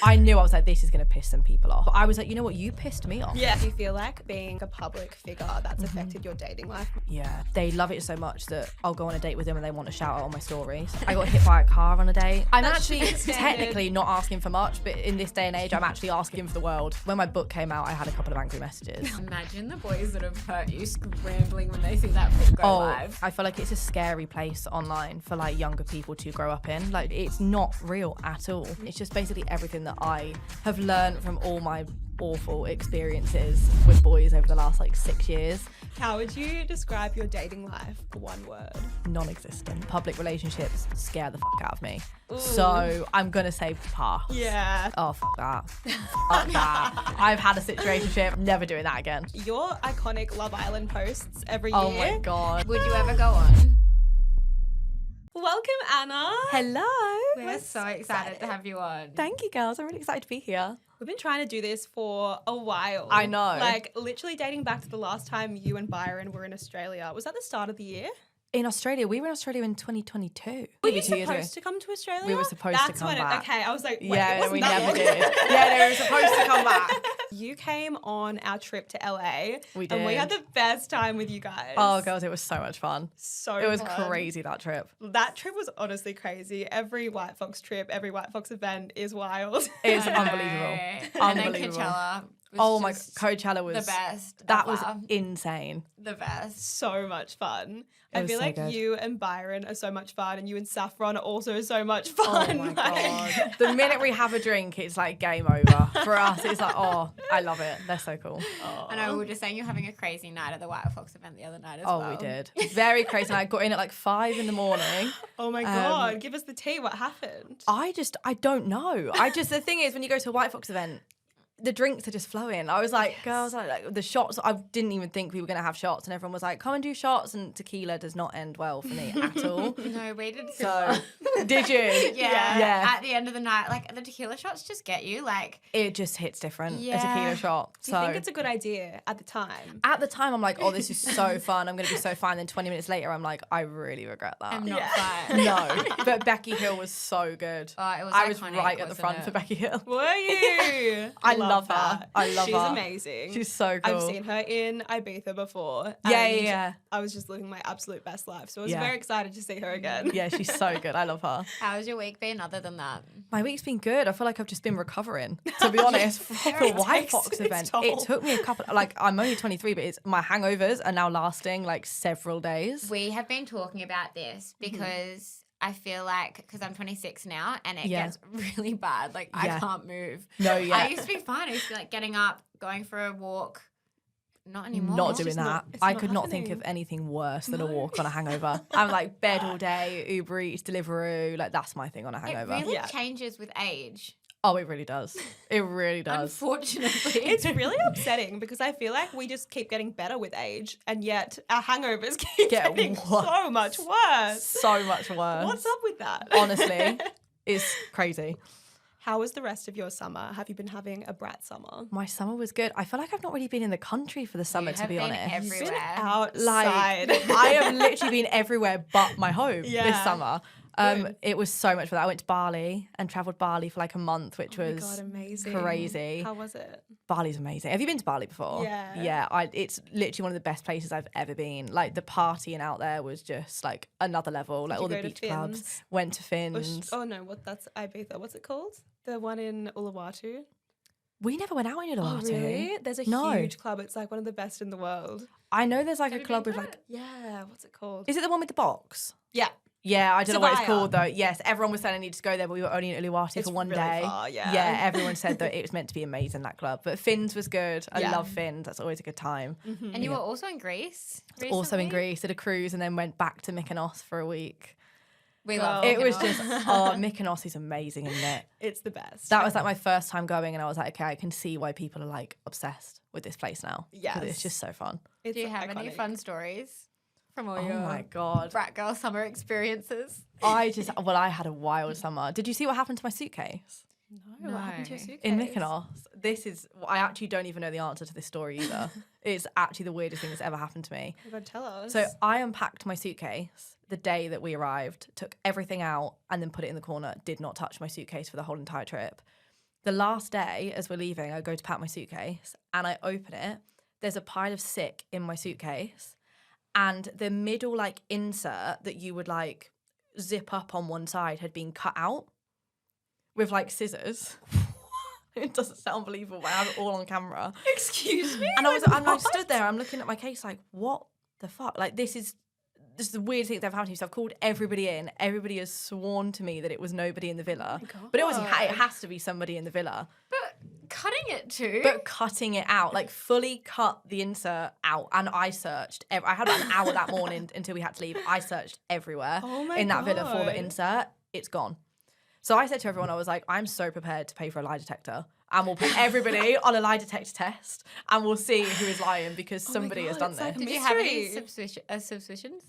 I knew, I was like, this is going to piss some people off. But I was like, you know what? You pissed me off. Yeah. Do you feel like being a public figure that's affected your dating life? Yeah. They love it so much that I'll go on a date with them and they want to shout out on my stories. I got hit by a car on a date. I'm actually technically not asking for much, but in this day and age, I'm actually asking for the world. When my book came out, I had a couple of angry messages. Imagine the boys that have hurt you scrambling when they see that book go live. I feel like it's a scary place online for like younger people to grow up in. Like, it's not real at all. It's just basically everything that I have learned from all my awful experiences with boys over the last like 6 years. How would you describe your dating life? One word. Non-existent. Public relationships scare the fuck out of me. Ooh. So I'm gonna say pass. Yeah. Oh, fuck that. Fuck that. I've had a situationship, never doing that again. Your iconic Love Island posts every year. Oh my God. Would you ever go on? Welcome, Anna. Hello. We're so excited to have you on. Thank you, girls. I'm really excited to be here. We've been trying to do this for a while. I know. Like, literally dating back to the last time you and Byron were in Australia. Was that the start of the year? In Australia, we were in Australia in 2022. Were you supposed to come to Australia? We were supposed to come back. Okay, I was like, wait, yeah, we that never long? did. Yeah, they were supposed to come back. You came on our trip to LA. We did. And we had the best time with you guys. Oh, girls, it was so much fun. It was fun. crazy, that trip. That trip was honestly crazy. Every White Fox trip, every White Fox event is wild. It's unbelievable. And then Unbelievable. Coachella. Oh my, Coachella was the best. That was insane. The best. So much fun. It I was feel so like good. you and Byron are so much fun, and you and Saffron are also so much fun. Oh my God. The minute we have a drink, it's like game over. For us, it's like, oh, I love it. They're so cool. I know, we were just saying you're having a crazy night at the White Fox event the other night as well. Oh, we did. Very crazy. And I got in at like 5 in the morning. Oh my God. Give us the tea. What happened? I don't know. The thing is, when you go to a White Fox event, the drinks are just flowing. I was like, girls, like the shots, I didn't even think we were going to have shots. And everyone was like, come and do shots. And tequila does not end well for me at all. No, we did So, did you? Yeah. At the end of the night, like the tequila shots just get you. Like, it just hits different. Yeah. A tequila shot. Do you think it's a good idea at the time? At the time, I'm like, oh, this is so fun. I'm going to be so fine. Then 20 minutes later, I'm like, I really regret that. I'm not fine. No. But Becky Hill was so good. It was I was iconic, right at the front wasn't for it? Becky Hill. Were you? I love her. I love She's her. amazing. She's so cool. I've seen her in Ibiza before. Yeah. I was just living my absolute best life. So I was Yeah. very excited to see her again. Yeah, she's so good. I love her. How's your week been other than that? My week's been good. I feel like I've just been recovering, to be honest, from the White takes Fox its event. toll. It took me a couple, like, I'm only 23, but my hangovers are now lasting like several days. We have been talking about this because I feel like, because I'm 26 now and it gets really bad. Like, I can't move. No, yeah. I used to be fine. I used to be like getting up, going for a walk. Not anymore. Not It's doing just that. not- it's I not could not think happening. of anything worse than a walk on a hangover. I'm like bed all day, Uber Eats, Deliveroo. Like, that's my thing on a It hangover. really changes with age. Oh, it really does. It really does. Unfortunately. It's really upsetting because I feel like we just keep getting better with age, and yet our hangovers keep Get getting worse. so much worse. So much worse. What's up with that? Honestly, it's crazy. How was the rest of your summer? Have you been having a brat summer? My summer was good. I feel like I've not really been in the country for the summer, to have be been honest. everywhere. Outside. Like, I have literally been everywhere but my home this Yeah. summer. It was so much fun. I went to Bali and travelled Bali for like a month, which Oh my was God, amazing. crazy. How was it? Bali's amazing. Have you been to Bali before? Yeah. Yeah, it's literally one of the best places I've ever been. Like, the partying out there was just like another level. Like, you all the go to beach clubs. Fins? Went to Fins. Oh no, that's Ibiza. What's it called? The one in Uluwatu. We never went out in Uluwatu. Oh really? There's a No. huge club. It's like one of the best in the world. I know there's like Have a you club been with to like... Yeah, what's it called? Is it the one with the box? Yeah. Yeah, I don't know what it's Sabaya. called though. Yes, everyone was saying I needed to go there, but we were only in Uluwatu It's for one really day. far, yeah. Yeah, everyone said that it was meant to be amazing, that club. But Fins was good. I Yeah. love Fins. That's always a good time. And you were also in Greece recently? Also in Greece, did a cruise and then went back to Mykonos for a week. We love It was Mykonos. just, Mykonos is amazing, isn't it? It's the best. That was like my first time going and I was like, okay, I can see why people are like obsessed with this place now. 'Cause Yes. it's just so fun. It's Do you have any iconic. fun stories from all Oh your my God. brat girl summer experiences? I had a wild summer. Did you see what happened to my suitcase? No, what happened to your No. suitcase? In Mykonos. I actually don't even know the answer to this story either. It's actually the weirdest thing that's ever happened to me. Oh my God, tell us. So I unpacked my suitcase the day that we arrived, took everything out and then put it in the corner, did not touch my suitcase for the whole entire trip. the last day as we're leaving, I go to pack my suitcase and I open it. There's a pile of sick in my suitcase, and the middle like insert that you would like zip up on one side had been cut out with like scissors. It doesn't sound believable, but I have it all on camera. Excuse me? And I stood there, I'm looking at my case like, what the fuck? Like, this is the weirdest thing that's ever happened to me. So I've called everybody in. Everybody has sworn to me that it was nobody in the villa. But obviously it has to be somebody in the villa. But cutting it too? But cutting it out, like fully cut the insert out. And I searched. I had about an hour that morning until we had to leave. I searched everywhere in that villa for the insert. It's gone. So I said to everyone, I was like, I'm so prepared to pay for a lie detector. And we'll put everybody on a lie detector test. And we'll see who is lying because somebody has done this. Did you have any suspicions?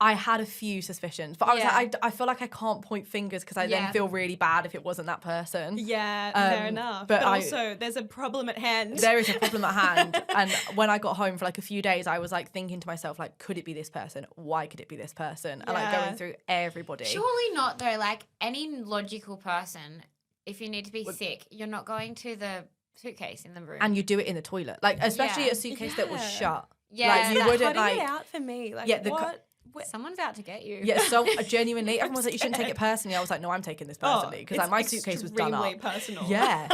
I had a few suspicions, but I was like, I feel like I can't point fingers because I then feel really bad if it wasn't that person. Yeah, fair enough. But also, there's a problem at hand. There is a problem at hand. And when I got home for like a few days, I was like thinking to myself, like, could it be this person? Why could it be this person? And like going through everybody. Surely not though. Like any logical person, if you need to be sick, you're not going to the suitcase in the room. And you do it in the toilet. Like, especially a suitcase that was shut. Yeah. Like, you wouldn't cutting like... it out for me. Like, what? Someone's out to get you. Yeah, so genuinely, everyone was like, you shouldn't take it personally. I was like, no, I'm taking this personally because like my suitcase was done up. Extremely personal. Yeah,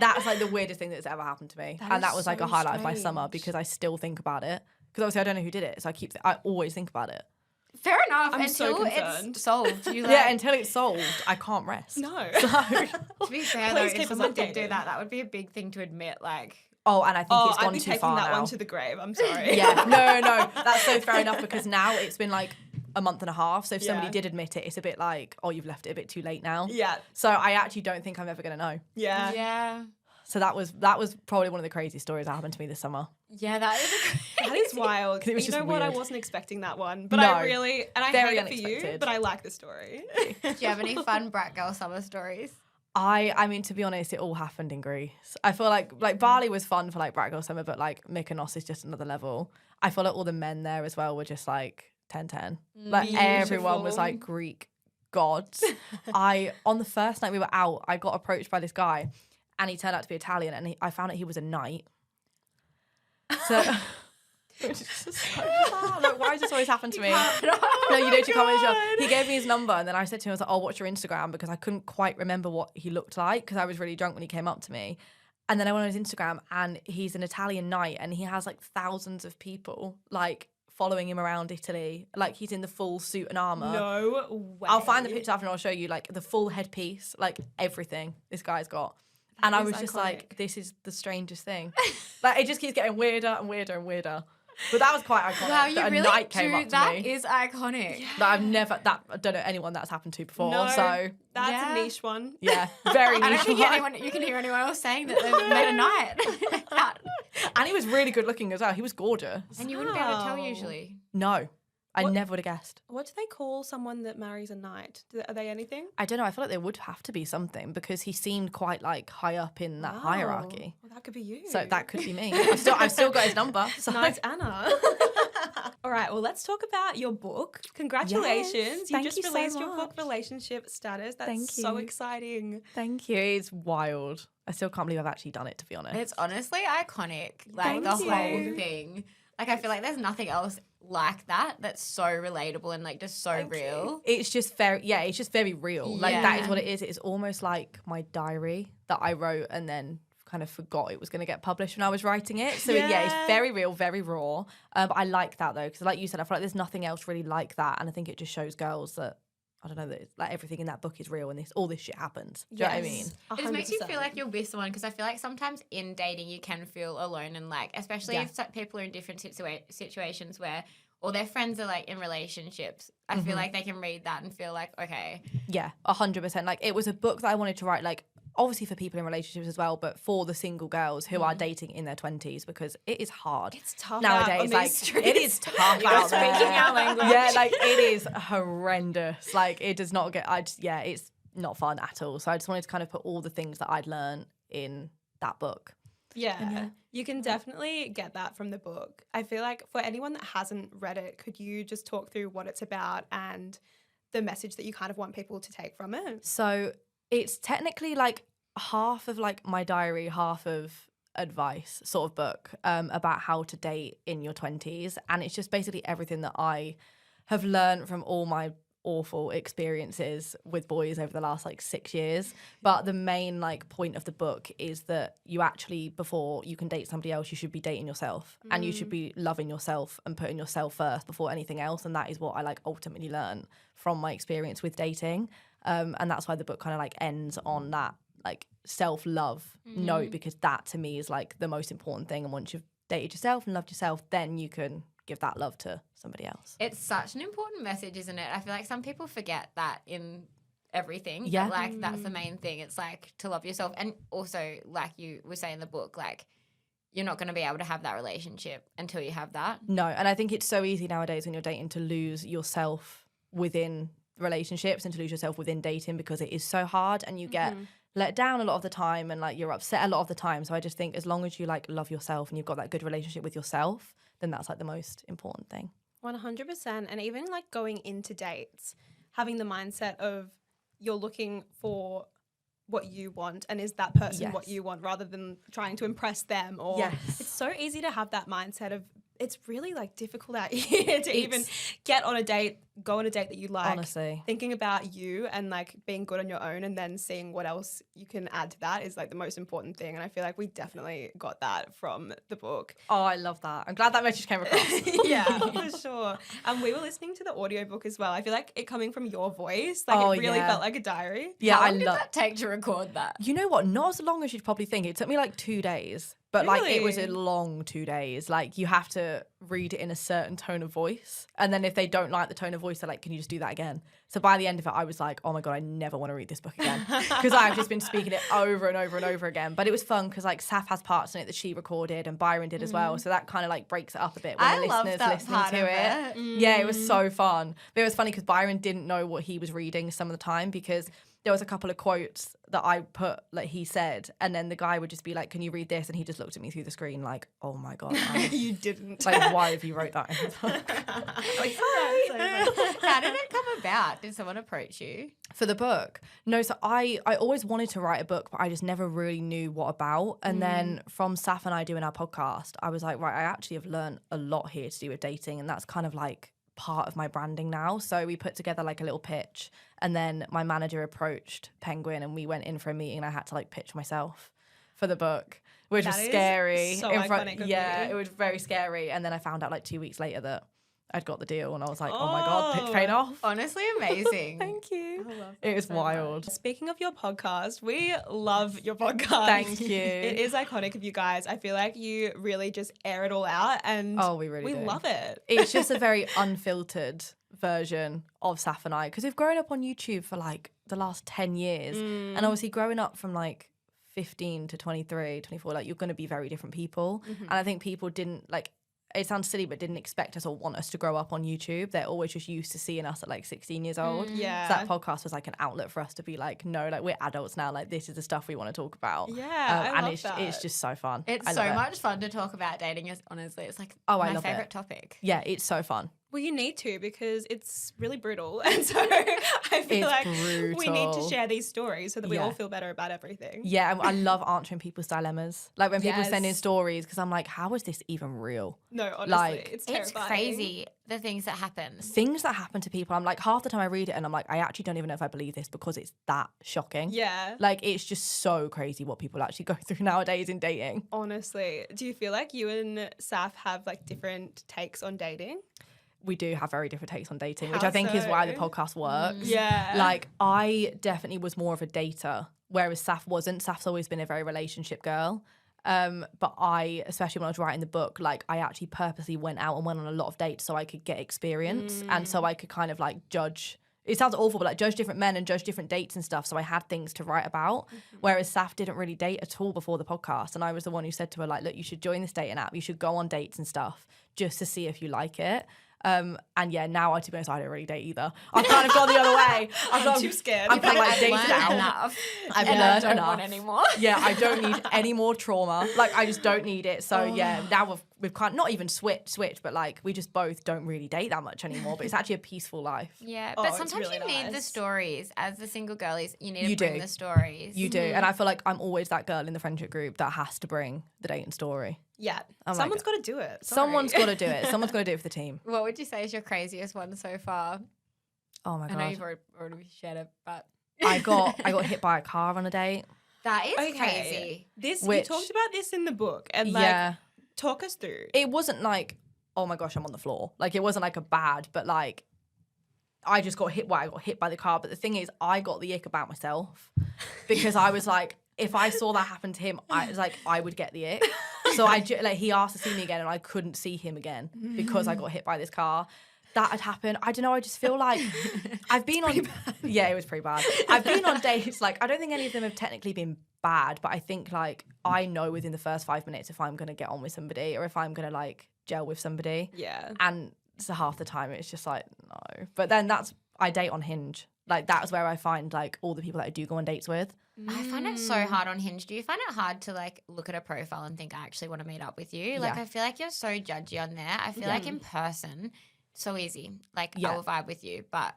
that's like the weirdest thing that's ever happened to me, and that was like a highlight of my summer because I still think about it. Because obviously I don't know who did it, so I always think about it. Fair enough. I'm so until concerned. It's solved. You like, Yeah, until it's solved, I can't rest. No. So, to be fair though, Please keep if us someone did updated. do that, that would be a big thing to admit. Like, oh, and I think it's I'd gone be too taking far that now. one to the grave. I'm sorry. Yeah, no, that's so fair enough because now it's been like a month and a half. So if somebody did admit it, it's a bit like, oh, you've left it a bit too late now. Yeah. So I actually don't think I'm ever going to know. Yeah. yeah. So that was probably one of the craziest stories that happened to me this summer. Yeah, that is That is wild. It was You just know what? I weird. wasn't expecting that one. But No. I really, and I Very hate it for you, unexpected. but I like the story. Do you have any fun brat girl summer stories? I mean, to be honest, it all happened in Greece. I feel like Bali was fun for like Brat Girl Summer, but like Mykonos is just another level. I feel like all the men there as well were just like 10-10. Like everyone was like Greek gods. On the first night we were out, I got approached by this guy and he turned out to be Italian and I found out he was a knight. So... Which is just so bizarre. Like, why does this always happen to me? No, you don't. You can't. He gave me his number, and then I said to him, "I was like, oh, what's your Instagram?" Because I couldn't quite remember what he looked like because I was really drunk when he came up to me. And then I went on his Instagram, and he's an Italian knight, and he has like thousands of people like following him around Italy. Like he's in the full suit and armor. No way. I'll find the picture after and I'll show you like the full headpiece, like everything this guy's got. And I was just like, this is the strangest thing. Like it just keeps getting weirder and weirder and weirder. But that was quite iconic. Wow, you that a really knight came up to That me. is iconic. Yeah. That I don't know anyone that's happened to before. No, So that's a niche one. yeah, very I don't niche think one. you can hear anyone else saying that they've met a knight. And he was really good looking as well. He was gorgeous. And you wouldn't be able to tell Wow. usually. No, I What- never would have guessed. What do they call someone that marries a knight? Are they anything? I don't know. I feel like there would have to be something because he seemed quite like high up in that hierarchy. Well, that could be you. So that could be me. I've still got his number. So. Nice, Anna. All right, well, let's talk about your book. Congratulations. Yes, You thank just you so released your book, much. Relationship Status. That's Thank so you. exciting. Thank you. It's wild. I still can't believe I've actually done it, to be honest. It's honestly iconic. Like Thank the whole you. thing. Like I feel like there's nothing else like that that's so relatable and like just so real. It's just it's just very real. Like that Yeah. is what it is. It's almost like my diary that I wrote and then kind of forgot it was going to get published when I was writing it. So yeah, it's very real, very raw. But I like that though, because like you said, I feel like there's nothing else really like that. And I think it just shows girls that, I don't know, that it's, like everything in that book is real and all this shit happens. Do you know what I mean? It just makes you feel like you'll be someone because I feel like sometimes in dating you can feel alone and like, especially if people are in different situations where or their friends are like in relationships. I feel like they can read that and feel like, okay. Yeah, 100%. Like it was a book that I wanted to write, like obviously for people in relationships as well, but for the single girls who are dating in their 20s because it is hard. It's tough nowadays. Like it is tough out there. Speaking our language. Yeah, like it is horrendous. Like it does not get. It's not fun at all. So I just wanted to kind of put all the things that I'd learned in that book. Yeah, you can definitely get that from the book. I feel like for anyone that hasn't read it, could you just talk through what it's about and the message that you kind of want people to take from it? So it's technically like half of like my diary, half of advice sort of book about how to date in your 20s, and it's just basically everything that I have learned from all my awful experiences with boys over the last like 6 years. But the main like point of the book is that you actually, before you can date somebody else, you should be dating yourself, and you should be loving yourself and putting yourself first before anything else. And that is what I like ultimately learned from my experience with dating, and that's why the book kind of like ends on that like self-love note, because that to me is like the most important thing. And once you've dated yourself and loved yourself, then you can give that love to somebody else. It's such an important message, isn't it? I feel like some people forget that in everything. Yeah. But, like, that's the main thing. It's like to love yourself. And also, like you were saying in the book, like, you're not going to be able to have that relationship until you have that. No, and I think it's so easy nowadays when you're dating to lose yourself within relationships and to lose yourself within dating, because it is so hard and you get let down a lot of the time and like you're upset a lot of the time. So I just think as long as you like love yourself and you've got that good relationship with yourself, then that's like the most important thing. 100%. And even like going into dates, having the mindset of you're looking for what you want, and is that person what you want, rather than trying to impress them. Or it's so easy to have that mindset of, it's really like difficult out here to even get on a date, go on a date that you like. Honestly. Thinking about you and like being good on your own, and then seeing what else you can add to that is like the most important thing. And I feel like we definitely got that from the book. Oh, I love that. I'm glad that message came across. Yeah, for sure. And we were listening to the audiobook as well. I feel like it coming from your voice, like it really felt like a diary. Yeah, How long did that take to record that? You know what? Not as long as you'd probably think. It took me like 2 days. But like it was a long 2 days. Like you have to read it in a certain tone of voice. And then if they don't like the tone of voice, they're like, can you just do that again? So by the end of it, I was like, oh my God, I never want to read this book again. Because I've just been speaking it over and over and over again. But it was fun because like Saf has parts in it that she recorded and Byron did as well. So that kind of like breaks it up a bit when the listener's listening to it. Yeah, it was so fun. But it was funny because Byron didn't know what he was reading some of the time, because there was a couple of quotes that I put, like he said, and then the guy would just be like, can you read this? And he just looked at me through the screen like, oh my God. You didn't. Like, why have you wrote that in the book? Like, how did it come about? Did someone approach you? For the book? No, so I always wanted to write a book, but I just never really knew what about. And then from Saf and I doing our podcast, I was like, right, I actually have learned a lot here to do with dating, and that's kind of like part of my branding now. So we put together like a little pitch, and then my manager approached Penguin and we went in for a meeting, and I had to like pitch myself for the book, which was scary. So iconic of you. It was very scary. And then I found out like 2 weeks later that I'd got the deal, and I was like, oh my God, pitch paid off. Honestly, amazing. Thank you. I love It was so wild. much. Speaking of your podcast, we love your podcast. Thank you. It is iconic of you guys. I feel like you really just air it all out, and we really do. love it. It's just a very unfiltered version of Saf and I, because we've grown up on YouTube for like the last 10 years. And obviously growing up from like 15 to 23, 24, like you're going to be very different people. And I think people didn't like, it sounds silly, but didn't expect us or want us to grow up on YouTube. They're always just used to seeing us at like 16 years old. Yeah. So that podcast was like an outlet for us to be like, no, like we're adults now. Like this is the stuff we want to talk about. Yeah, I and love that. it's just so fun. It's I so love it. much fun to talk about dating. Honestly, it's like I my love favorite it. topic. Yeah, it's so fun. Well, you need to, because it's really brutal. And so I feel like we need to share these stories so that we all feel better about everything. Yeah, and I love answering people's dilemmas. Like when people send in Yes. stories, because I'm like, how is this even real? No, honestly, Like, it's It's terrifying. crazy, the things that happen. Things that happen to people, I'm like, half the time I read it and I'm like, I actually don't even know if I believe this, because it's that shocking. Yeah. Like, it's just so crazy what people actually go through nowadays in dating. Honestly, do you feel like you and Saf have like different takes on dating? We do have very different takes on dating, which How I think is why the so? podcast works. Yeah. Like, I definitely was more of a dater, whereas Saf wasn't. Saf's always been a very relationship girl. But I, especially when I was writing the book, like I actually purposely went out and went on a lot of dates so I could get experience and so I could kind of like judge. It sounds awful, but like judge different men and judge different dates and stuff. So I had things to write about. Whereas Saf didn't really date at all before the podcast. And I was the one who said to her, like, look, you should join this dating app. You should go on dates and stuff just to see if you like it. And yeah, now to be honest, I don't really date either. I've kind of gone the other way. I'm too scared. I'm kind of like dated learned out. enough. I've And learned I don't enough. want anymore. Yeah, I don't need any more trauma. Like, I just don't need it. So yeah, now we've kind of not even switched, but like we just both don't really date that much anymore. But it's actually a peaceful life. Yeah, Oh, but it's sometimes really you need the nice. stories. As the single girlies, you need to You bring do. the stories. You do, and I feel like I'm always that girl in the friendship group that has to bring the dating story. Yeah. I'm Someone's like- got to do it. Someone's got to do it. Someone's got to do it for the team. What would you say is your craziest one so far? Oh my I know god! you've already shared it, but I got hit by a car on a date. that is Okay. crazy. This Which- you talked about this in the book, and like, Yeah, talk us through. it wasn't like, oh my gosh, I'm on the floor. Like, it wasn't like a bad, but like, I just got hit. I got hit by the car. But the thing is, I got the ick about myself because I was like, if I saw that happen to him, I was like, I would get the ick. So he asked to see me again, and I couldn't see him again because I got hit by this car. That had happened. I don't know. I just feel like I've been on. Yeah, it was pretty bad. I've been on dates. Like, I don't think any of them have technically been bad, but I think like I know within the first 5 minutes if I'm gonna get on with somebody or if I'm gonna like gel with somebody. Yeah. And so half the time it's just like no. But then I date on Hinge. Like that's where I find like all the people that I do go on dates with. I find it so hard on Hinge. Do you find it hard to like look at a profile and think I actually want to meet up with you? Like Yeah. I feel like you're so judgy on there. I feel like in person, so easy. Like Yeah. I will vibe with you, but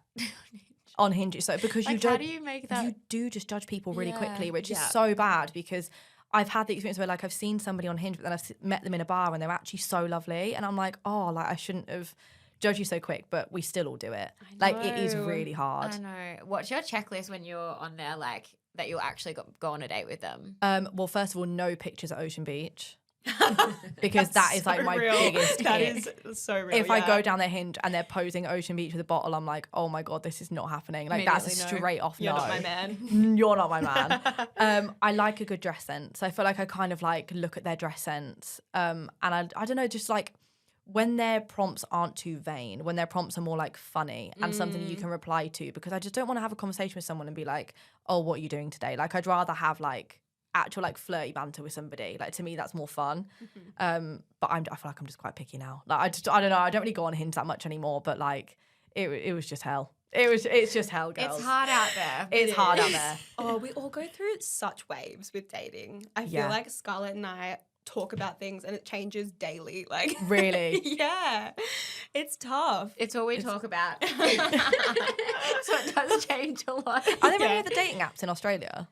On Hinge, so because you like, don't, how do you make that? you do just judge people really Yeah. quickly, which is Yeah. so bad because I've had the experience where like I've seen somebody on Hinge, but then I've met them in a bar and they're actually so lovely, and I'm like, oh, like I shouldn't have judged you so quick, but we still all do it. Like it is know. really hard. I know. What's your checklist when you're on there, like that you'll actually go on a date with them? Well, first of all, no pictures at Ocean Beach because that is like So my real. biggest That hit. is so real. If I yeah. go down their Hinge and they're posing Ocean Beach with a bottle, I'm like, oh my god, this is not happening. Like that's a Immediately no. straight off You're no. not my man. You're not my man. I like a good dress sense. I feel like I kind of like look at their dress sense. And I don't know, just like when their prompts aren't too vain, when their prompts are more like funny and something you can reply to, because I just don't want to have a conversation with someone and be like, oh, what are you doing today? Like I'd rather have like actual like flirty banter with somebody. Like to me, that's more fun. But I feel like I'm just quite picky now. Like I don't know. I don't really go on Hinge that much anymore. But like it was just hell. It's just hell, girls. It's hard out there. It's hard out there. Oh, we all go through such waves with dating. I feel Yeah. like Scarlett and I talk about things and it changes daily. Like Really. yeah, it's tough. It's all we talk about. So it does change a lot. Are there any Yeah. other dating apps in Australia?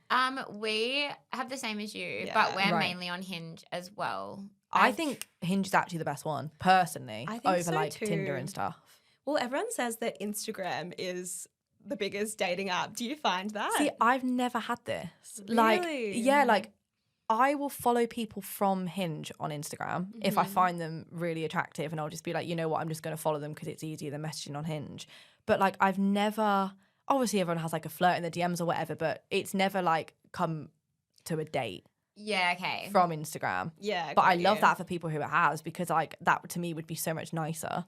We have the same as you, Yeah. but we're Right. mainly on Hinge as well. I think Hinge is actually the best one, personally, I think over so like too. Tinder and stuff. Well, everyone says that Instagram is the biggest dating app. Do you find that? See, I've never had this. Like, Really? yeah, like I will follow people from Hinge on Instagram if I find them really attractive, and I'll just be like, you know what, I'm just going to follow them because it's easier than messaging on Hinge. But like, I've never. Obviously, everyone has like a flirt in the DMs or whatever, but it's never like come to a date Yeah, okay. from Instagram. yeah, But I got love you. that for people who it has, because like that to me would be so much nicer.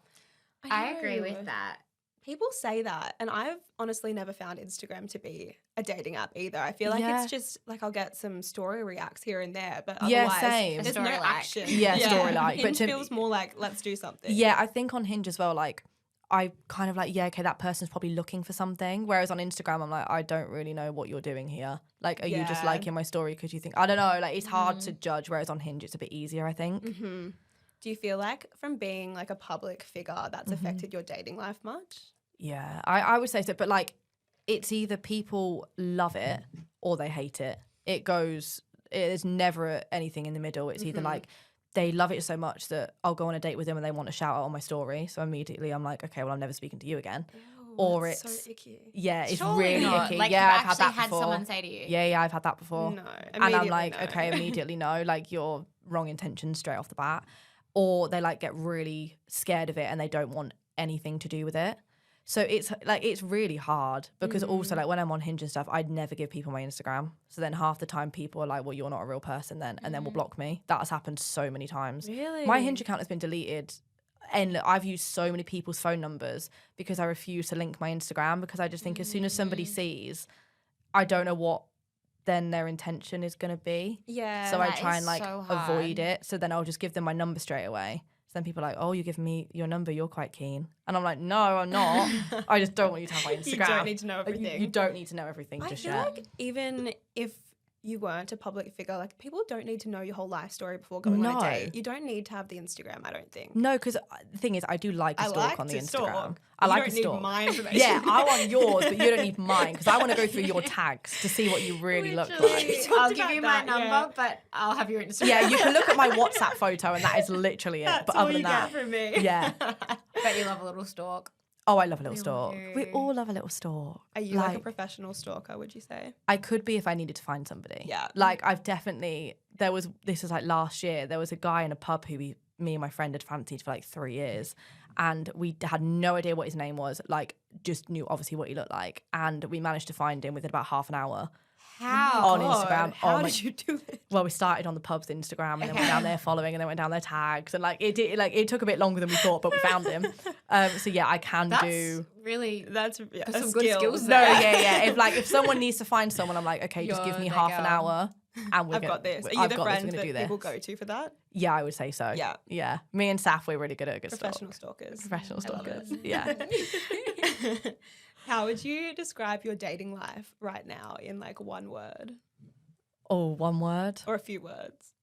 I agree know. with that. People say that, and I've honestly never found Instagram to be a dating app either. I feel like Yeah. it's just like I'll get some story reacts here and there, but Yeah, otherwise same. there's no Story-like. action. Yeah, story-like, but Hinge to- feels more like let's do something. Yeah, I think on Hinge as well, like I kind of like, yeah, okay, that person's probably looking for something. Whereas on Instagram, I'm like, I don't really know what you're doing here. Like, are you just Yeah. liking my story because you think, I don't know, like it's hard to judge. Whereas on Hinge, it's a bit easier, I think. Mm-hmm. Do you feel like from being like a public figure that's affected your dating life much? Yeah, I would say so. But like, it's either people love it or they hate it. There's never anything in the middle. It's either like they love it so much that I'll go on a date with them and they want to shout out on my story. So immediately I'm like, okay, well, I'm never speaking to you again. Or that's it's- so icky. Yeah, it's Surely really not. icky. Like, Yeah, you've I've had that actually had before. someone say to you. Yeah, I've had that before. No, And I'm immediately like, no. okay, immediately no, like you're wrong intentions straight off the bat. Or they like get really scared of it and they don't want anything to do with it. So it's like, it's really hard because also like when I'm on Hinge and stuff, I'd never give people my Instagram. So then half the time people are like, well, you're not a real person then, and then will block me. That has happened so many times. Really? My Hinge account has been deleted. And I've used so many people's phone numbers because I refuse to link my Instagram, because I just think as soon as somebody sees, I don't know what then their intention is going to be. Yeah. So I that try is and like so avoid hard. it. So then I'll just give them my number straight away. then people are like, oh, you give me your number, you're quite keen. And I'm like, no, I'm not. I just don't want you to have my Instagram. You don't need to know everything. You don't need to know everything just yet. I feel like even if you weren't a public figure, like people don't need to know your whole life story before going on a date. You don't need to have the Instagram, I don't think. No, because the thing is, I do like to stalk on the Instagram. Stalk. I like to to stalk. stalk. You don't need my information. Yeah, I want yours, but you don't need mine because I want to go through your tags to see what you really look like. I'll give you my number, but I'll have your Instagram. Yeah, you can look at my WhatsApp photo and that is literally it. That's but all other than you that, get from me. yeah. Bet you love a little stalk. Oh, I love a little We stalk. all do. We all love a little stalk. Are you like a professional stalker, would you say? I could be if I needed to find somebody. Yeah. Like this was like last year, there was a guy in a pub who me and my friend had fancied for like 3 years. And we had no idea what his name was, like just knew obviously what he looked like. And we managed to find him within about half an hour. How? On Instagram. How did you do it? Well, we started on the pub's Instagram and then went down there following and then went down their tags. And it took a bit longer than we thought, but we found him. So yeah, I can do. Really, That's some a good skill. skills No, there. yeah. If someone needs to find someone, I'm like, okay, just give me You're half that an girl. hour and I've got this. Are you the friend that people go to for that? Yeah, I would say so. Yeah. Yeah. Me and Saf, we're really good at a good Professional stalk. stalkers. Professional I love stalkers. it. Yeah. How would you describe your dating life right now in like one word Oh, one word. or a few words?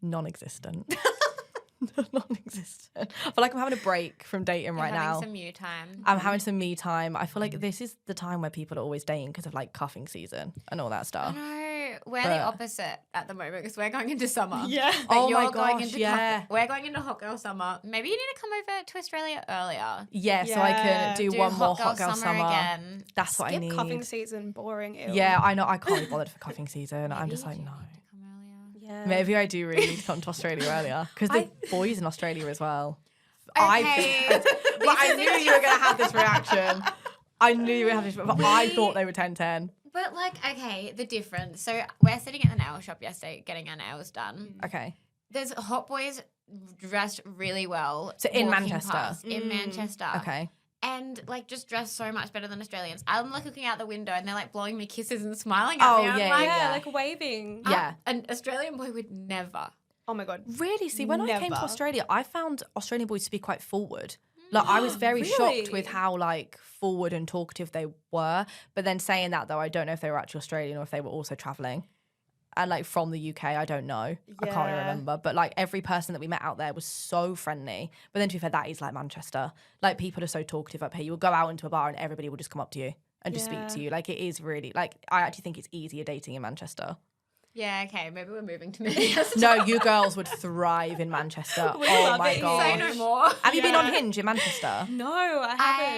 Non-existent. Non-existent. I feel like I'm having a break from dating right now. Some you time. I'm having some me time. I feel like this is the time where people are always dating because of like cuffing season and all that stuff. No, we're the opposite at the moment because we're going into summer. Yeah. But Oh you're my going gosh, into yeah. we're going into hot girl summer. Maybe you need to come over to Australia earlier. Yeah, so I can do one more hot girl summer. again. That's what I Skip need. cuffing season, boring. Ew. Yeah, I know. I can't be bothered for cuffing season. I'm Maybe just like, you no. need to come earlier. Yeah. Maybe I do really need to come to Australia earlier because the boys in Australia as well. Okay. But I knew you were going to have this reaction. I knew you were going to have this, but I thought they were 10-10. But like, okay, the difference. So we're sitting at the nail shop yesterday getting our nails done. Okay. There's hot boys dressed really well. So in walking Manchester? past, in Manchester. Okay. And like just dressed so much better than Australians. I'm like looking out the window and they're like blowing me kisses and smiling at Oh, me. I'm yeah, like, Yeah, like waving. Yeah. An Australian boy would never. Oh my God. Really? See, when I came to Never. Australia, I found Australian boys to be quite forward. Like, I was very shocked Really? with how, like, forward and talkative they were. But then saying that, though, I don't know if they were actually Australian or if they were also travelling. And, like, from the UK, I don't know. I can't really Yeah. remember. But, like, every person that we met out there was so friendly. But then, to be fair, that is like Manchester. Like, people are so talkative up here. You will go out into a bar and everybody will just come up to you and just speak Yeah. to you. Like, it is really, like, I actually think it's easier dating in Manchester. Yeah, okay, maybe we're moving to Manchester. No, you girls would thrive in Manchester. We Oh love my it here. god! Say no more. Have you been on Yeah. Hinge in Manchester? No, I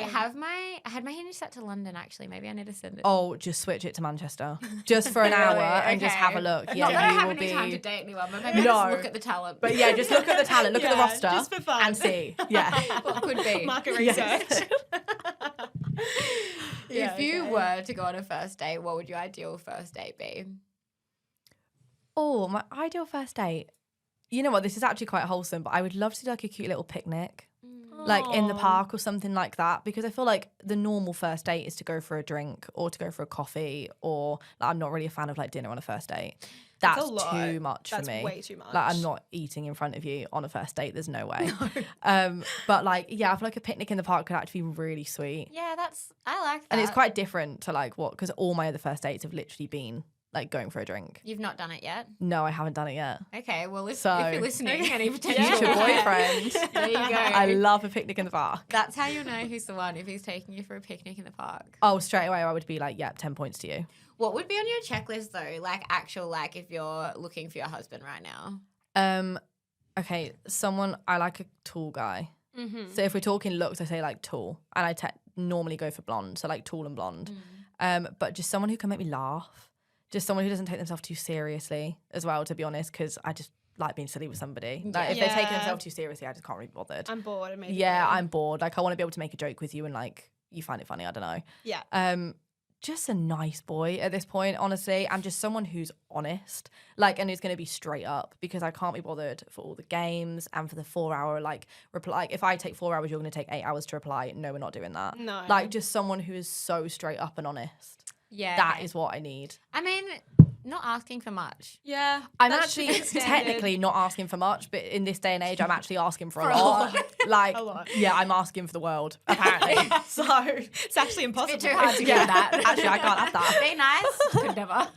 haven't. I had my hinge set to London actually. Maybe I need to send it. Oh, just switch it to Manchester, just for an hour and just have a look. Not Yeah, that I you have will any time to be. date anyone, but maybe No. just look at the talent. But yeah, just look at the talent, look at the Yeah, roster, just for fun. and see. Yeah. what could be. Market Yes. research. Yeah, If you okay. were to go on a first date, what would your ideal first date be? Oh, my ideal first date. You know what? This is actually quite wholesome, but I would love to do like a cute little picnic, like in the Aw. park or something like that, because I feel like the normal first date is to go for a drink or to go for a coffee, or like, I'm not really a fan of like dinner on a first date. That's That's a lot. too much That's for me. way too much. Like, I'm not eating in front of you on a first date. There's no way. But like, yeah, I feel like a picnic in the park could actually be really sweet. Yeah, I like that. And it's quite different to like because all my other first dates have literally been like going for a drink. You've not done it yet? No, I haven't done it yet. Okay, well, if So- you're listening, any potential Future boyfriend. there you go. I love a picnic in the park. That's how you know who's the one, if he's taking you for a picnic in the park. Oh, straight away I would be like, yep, 10 points to you. What would be on your checklist, though? Like, if you're looking for your husband right now? Okay, I like a tall guy. Mm-hmm. So if we're talking looks, I say like tall. And I normally go for blonde, so like tall and blonde. But just someone who can make me laugh. Just someone who doesn't take themselves too seriously as well, to be honest, because I just like being silly with somebody. Like if they're taking Yeah. themselves too seriously, I just can't really be bothered. I'm bored. Immediately. Yeah, I'm bored. Like I want to be able to make a joke with you and like you find it funny. I don't know. Yeah. Just a nice boy at this point, honestly, and just someone who's honest, like, and who's going to be straight up, because I can't be bothered for all the games and for the 4 hour like reply. Like, if I take 4 hours, you're going to take 8 hours to reply. No, we're not doing that. No. Like just someone who is so straight up and honest. Yeah. That is what I need. I mean, not asking for much. Yeah. I'm that actually should be standard. technically not asking for much, but in this day and age, I'm actually asking for a lot. Like, A lot. yeah, I'm asking for the world, apparently. So It's actually impossible. It's too hard to get that. Actually, I can't have that. Be nice. Could never.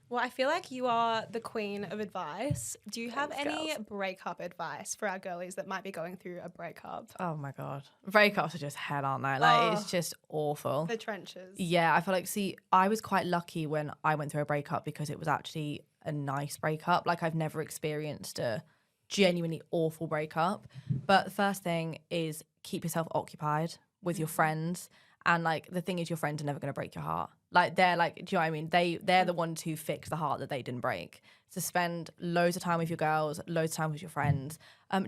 Well, I feel like you are the queen of advice. Do you have Thanks, any girls. breakup advice for our girlies that might be going through a breakup? Oh my God. Breakups are just hell, aren't they? Like, it's just awful. The trenches. Yeah, I feel like, I was quite lucky when I went through a breakup because it was actually a nice breakup. Like, I've never experienced a genuinely awful breakup. But the first thing is keep yourself occupied with your friends. And, like, the thing is, your friends are never going to break your heart. Like, they're like, do you know what I mean? They're the ones who fix the heart that they didn't break. So spend loads of time with your girls, loads of time with your friends.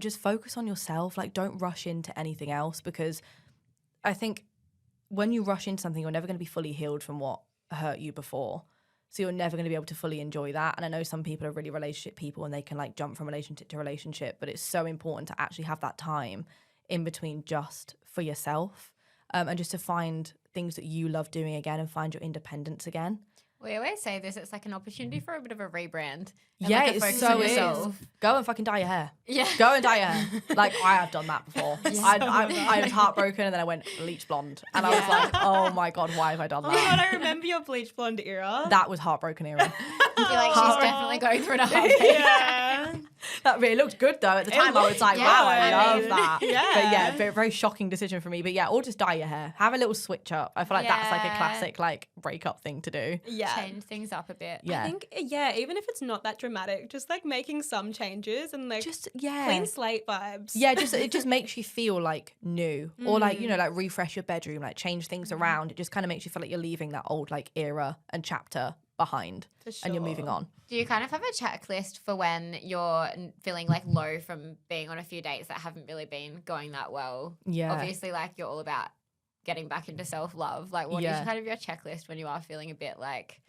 Just focus on yourself. Like, don't rush into anything else, because I think when you rush into something, you're never going to be fully healed from what hurt you before. So you're never going to be able to fully enjoy that. And I know some people are really relationship people and they can, like, jump from relationship to relationship, but it's so important to actually have that time in between just for yourself. And just to find things that you love doing again and find your independence again. We always say this, it's like an opportunity for a bit of a rebrand. Yeah, like a it focus so on is. yourself. Go and fucking dye your hair. Yeah. Go and dye your hair. Like, I have done that before. I was heartbroken and then I went bleach blonde. And I was like, oh my God, why have I done Oh my God, that? I remember your bleach blonde era. That was heartbroken era. You're like, she's definitely going through a hard phase. Yeah. That really looked good though. At the time, I was like, yeah, wow, I I love mean, that. yeah. But yeah, very, very shocking decision for me. But yeah, or just dye your hair. Have a little switch up. I feel like that's like a Yeah. classic, like, breakup thing to do. Yeah. Change things up a bit. Yeah. I think, yeah, even if it's not that dramatic, just like making some changes and like Just, yeah. clean slate vibes. Yeah, it just makes you feel like new, or like, you know, like refresh your bedroom, like change things around. It just kind of makes you feel like you're leaving that old like era and chapter behind, For and you're sure. moving on. Do you kind of have a checklist for when you're feeling like low from being on a few dates that haven't really been going that well? Yeah. Obviously, like you're all about getting back into self-love. Like what is kind of your checklist when you are feeling a bit like,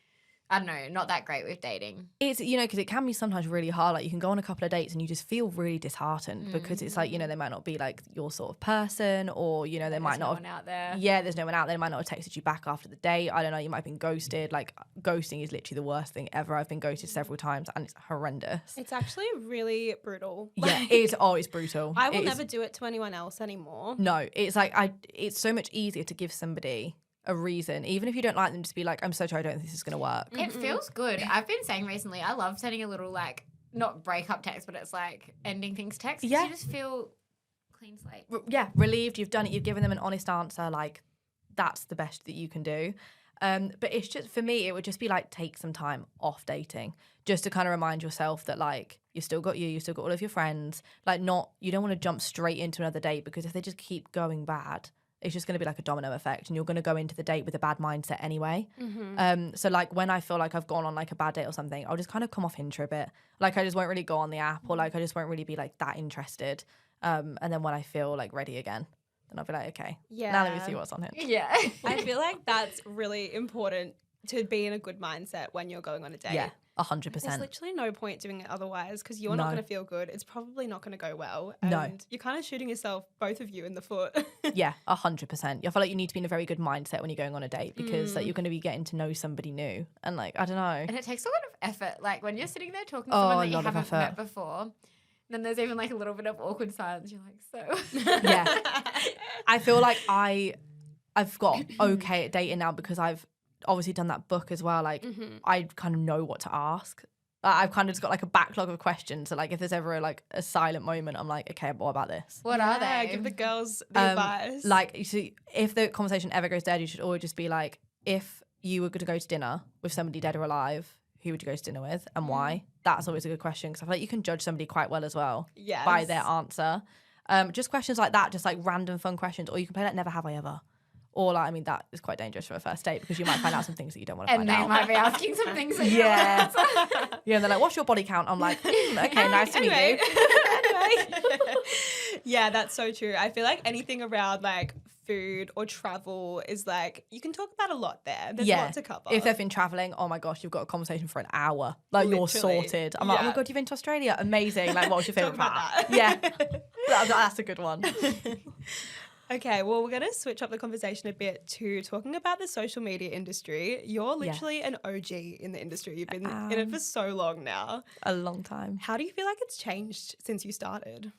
I don't know, not that great with dating? It's, you know, because it can be sometimes really hard. Like, you can go on a couple of dates and you just feel really disheartened because it's like, you know, they might not be like your sort of person, or, you know, they might There's no not one out there. Yeah, there's no one out there. They might not have texted you back after the date. I don't know. You might have been ghosted. Like, ghosting is literally the worst thing ever. I've been ghosted several times and it's horrendous. It's actually really brutal. Yeah, it's brutal. I will It is- never do it to anyone else anymore. No, it's like it's so much easier to give somebody a reason, even if you don't like them, just be like, I'm so sorry, I don't think this is going to work. It feels good. I've been saying recently, I love sending a little like, not breakup text, but it's like ending things text. 'Cause Yeah. You just feel clean slate. Yeah, relieved, you've done it, you've given them an honest answer, like, that's the best that you can do. But it's just, for me, it would just be like, take some time off dating, just to kind of remind yourself that, like, you've still got you still got all of your friends, like, you don't want to jump straight into another date, because if they just keep going bad, it's just going to be like a domino effect, and you're going to go into the date with a bad mindset anyway. So like, when I feel like I've gone on like a bad date or something, I'll just kind of come off Hinge a bit. Like, I just won't really go on the app, or like I just won't really be like that interested. And then when I feel like ready again, then I'll be like, okay, now let me see what's on Hinge. Yeah. I feel like that's really important to be in a good mindset when you're going on a date. Yeah, There's 100%. literally no point doing it otherwise, because you're not No. going to feel good. It's probably not going to go well. And No. you're kind of shooting yourself, both of you, in the foot. Yeah, 100%. I feel like you need to be in a very good mindset when you're going on a date, because like, you're going to be getting to know somebody new, and like, I don't know. And it takes a lot of effort. Like when you're sitting there talking to Oh, someone a that you lot of haven't met effort. before, then there's even like a little bit of awkward silence. You're like, so. Yeah. I feel like I've got okay at dating now, because I've obviously done that book as well. Like, I kind of know what to ask. I've kind of just got like a backlog of questions. So like, if there's ever like a silent moment, I'm like, okay, what about this? What are Yeah, they? give the girls the advice. Like, you see, if the conversation ever goes dead, you should always just be like, if you were going to go to dinner with somebody dead or alive, who would you go to dinner with and why? That's always a good question, because I feel like you can judge somebody quite well as well Yes. by their answer. Just questions like that, just like random fun questions. Or you can play like Never Have I Ever. Or like, I mean, that is quite dangerous for a first date, because you might find out some things that you don't want to And find they out. might be asking some things that Yeah. Yeah, and they're like, what's your body count? I'm like, okay, nice to meet Anyway. you. Yeah, that's so true. I feel like anything around like food or travel is like, you can talk about a lot there. There's a lot to cover. If they've been traveling, oh my gosh, you've got a conversation for an hour. Like, you're Literally. sorted. I'm like, oh my Yeah. God, you've been to Australia? Amazing. Like, what was your Talk favourite about part? that. Yeah. That's a good one. Okay, well, we're going to switch up the conversation a bit to talking about the social media industry. You're literally an OG in the industry. You've been in it for so long now. A long time. How do you feel like it's changed since you started?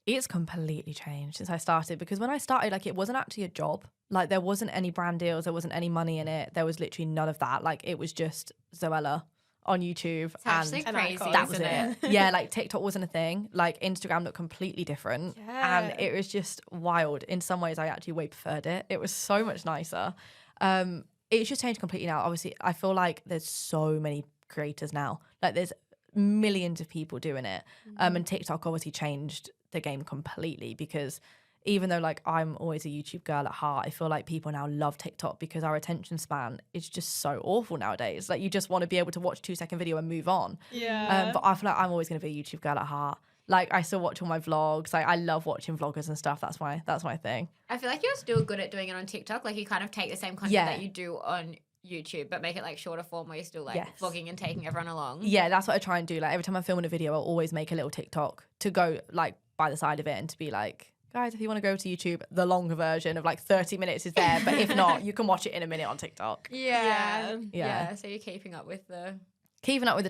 It's completely changed since I started, because when I started, like, it wasn't actually a job. Like, there wasn't any brand deals. There wasn't any money in it. There was literally none of that. Like, it was just Zoella on YouTube. It's actually crazy, that was isn't it? Yeah, like, TikTok wasn't a thing. Like, Instagram looked completely different. Yeah. And it was just wild. In some ways, I actually way preferred it. It was so much nicer. It's just changed completely now. Obviously, I feel like there's so many creators now. Like, there's millions of people doing it. And TikTok obviously changed the game completely, because even though, like, I'm always a YouTube girl at heart, I feel like people now love TikTok because our attention span is just so awful nowadays. Like, you just want to be able to watch a 2-second video and move on. Yeah. But I feel like I'm always going to be a YouTube girl at heart. Like, I still watch all my vlogs. Like, I love watching vloggers and stuff. That's my thing. I feel like you're still good at doing it on TikTok. Like, you kind of take the same content that you do on YouTube, but make it like shorter form where you're still like vlogging and taking everyone along. Yeah, that's what I try and do. Like, every time I'm filming a video, I'll always make a little TikTok to go like by the side of it and to be like, guys, if you want to go to YouTube, the longer version of like 30 minutes is there. But if not, you can watch it in a minute on TikTok. Yeah. So you're keeping up with the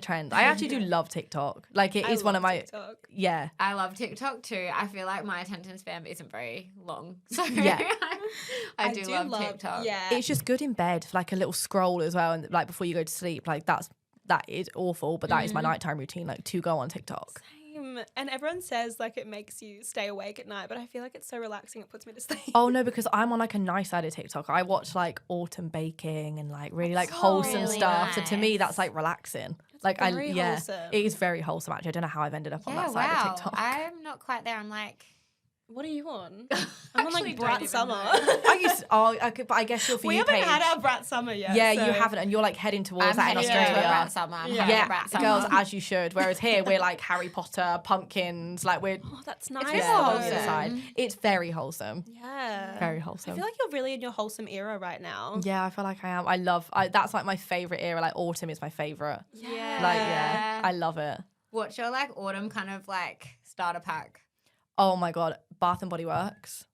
trend. I actually do love TikTok. Like, it is one of my TikTok. Yeah. I love TikTok too. I feel like my attention span isn't very long. So Yeah. I do love TikTok. Yeah. It's just good in bed, like a little scroll as well, and like before you go to sleep. Like, that is awful, but that is my nighttime routine, like, to go on TikTok. And everyone says like it makes you stay awake at night, but I feel like it's so relaxing, it puts me to sleep. Oh no, because I'm on like a nice side of TikTok. I watch like autumn baking and like really like wholesome really stuff. So to me, nice. that's like relaxing. Like, very wholesome. it is very wholesome actually. I don't know how I've ended up on that side of TikTok. I'm not quite there. I'm like, What are you on? I'm on Actually like don't Brat even Summer. But I guess you're for We you haven't page. had our Brat Summer yet. Yeah, so. you haven't, and you're like heading towards I'm that in heading into Australia. a Brat Summer. I'm Yeah. having a Yeah, Brat Summer. girls, as you should. Whereas here we're like Harry Potter, pumpkins, like we're Oh, that's nice. very the opposite wholesome. side. It's very wholesome. Yeah. Very I wholesome. feel like you're really in your wholesome era right now. Yeah, I feel like I am. That's like my favorite era. Like, autumn is my favorite. Yeah. Like, yeah, I love it. What's your like autumn kind of like starter pack? Oh my God, Bath and Body Works.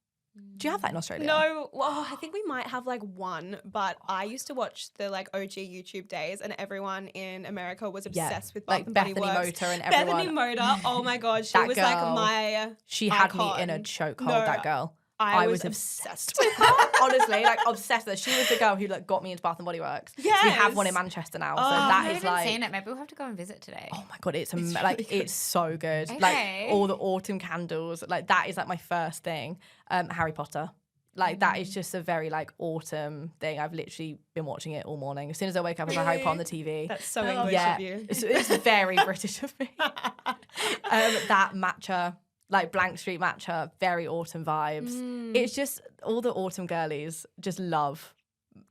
Do you have that in Australia? No, well, I think we might have like one, but I used to watch the like OG YouTube days, and everyone in America was obsessed with Bath like and Body Bethany Works. Motor and everyone. Bethany Motor, oh my God, she That was like girl, my She had me icon. in a chokehold. No, That girl. I was obsessed with her. Honestly, like obsessed with her. She was the girl who like got me into Bath and Body Works. Yes. We have one in Manchester now, so Oh, that I've is never like. seen it. Maybe we'll have to go and visit today. Oh my God, it's really like good. it's so good. Okay. Like all the autumn candles, like that is like my first thing. Harry Potter. Like that is just a very like autumn thing. I've literally been watching it all morning. As soon as I wake up, it's like Harry Potter on the TV. That's so English yeah, of you. it's very British of me. That matcha, like Blank Street matcha, very autumn vibes. It's just all the autumn girlies just love.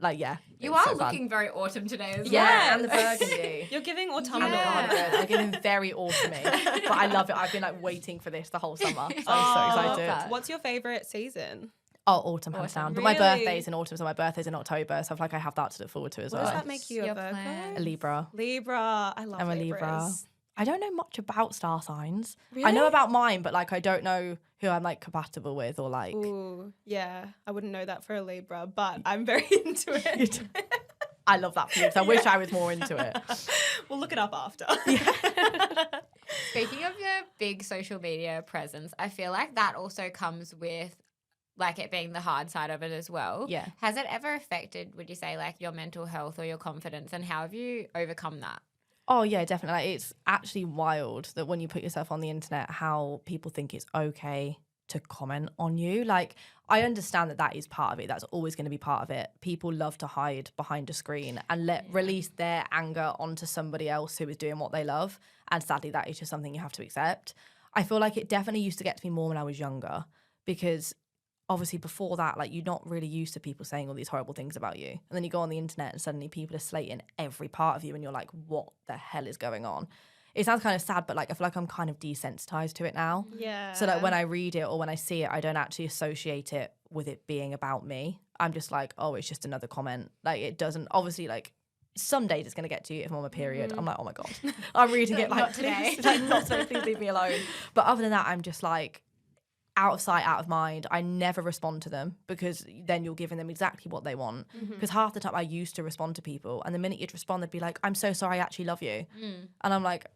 Like, yeah. You it's are so fun. looking very autumn today as well. Yeah, and the burgundy. You're giving I'm autumnal. Yeah. I'm getting very autumny, but I love it. I've been like waiting for this the whole summer. So Oh, I'm so love excited. that. What's your favorite season? Oh, autumn hands Autumn. down. But my Really? birthday's in autumn, so my birthday's in October. So I feel like I have that to look forward to as What well. does that make you a Your Virgo? plan. A Libra. Libra. I love I'm a Libras. Libra. I don't know much about star signs. I Really? know about mine, but like I don't know who I'm like compatible with or like. Ooh, yeah. I wouldn't know that for a Libra, but I'm very into it. I love that for you because I wish I was more into it. We'll look it up after. Speaking of your big social media presence, I feel like that also comes with like it being the hard side of it as well. Yeah. Has it ever affected, would you say, like your mental health or your confidence, and how have you overcome that? Oh yeah, definitely. Like, it's actually wild that when you put yourself on the internet, how people think it's okay to comment on you. Like, I understand that is part of it. That's always going to be part of it. People love to hide behind a screen and release their anger onto somebody else who is doing what they love. And sadly, that is just something you have to accept. I feel like it definitely used to get to me more when I was younger, because obviously before that, like, you're not really used to people saying all these horrible things about you. And then you go on the internet and suddenly people are slating every part of you and you're like, what the hell is going on? It sounds kind of sad, but like I feel like I'm kind of desensitized to it now. Yeah. So like when I read it or when I see it, I don't actually associate it with it being about me. I'm just like, oh, it's just another comment. Like, it doesn't, obviously, like, some days it's going to get to you if I'm on my period. I'm like, oh my God. I'm reading it like, Not today. please, like, not today, please leave me alone. But other than that, I'm just like, out of sight, out of mind. I never respond to them because then you're giving them exactly what they want. Because half the time I used to respond to people, and the minute you'd respond, they'd be like, I'm so sorry, I actually love you. And I'm like,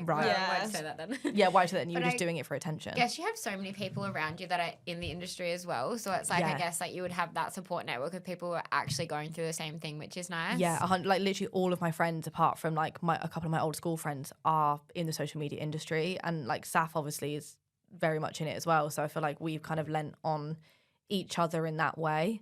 right. Why'd you say that then? Yeah, why'd you say that? And you were just doing it for attention. I guess you have so many people around you that are in the industry as well. So it's like, I guess like you would have that support network of people who are actually going through the same thing, which is nice. Yeah, like literally all of my friends, apart from like a couple of my old school friends, are in the social media industry. And like Saf obviously is very much in it as well. So I feel like we've kind of lent on each other in that way,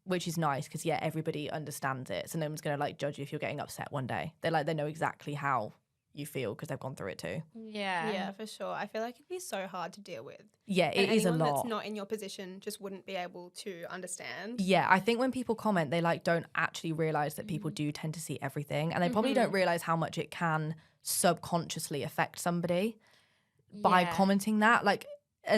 which is nice because, everybody understands it. So no one's going to like judge you if you're getting upset one day. They know exactly how you feel because they've gone through it too. Yeah, for sure. I feel like it'd be so hard to deal with. Yeah, it is a lot. Anyone that's not in your position just wouldn't be able to understand. Yeah, I think when people comment, they like don't actually realize that people do tend to see everything, and they probably don't realize how much it can subconsciously affect somebody by commenting that. Like,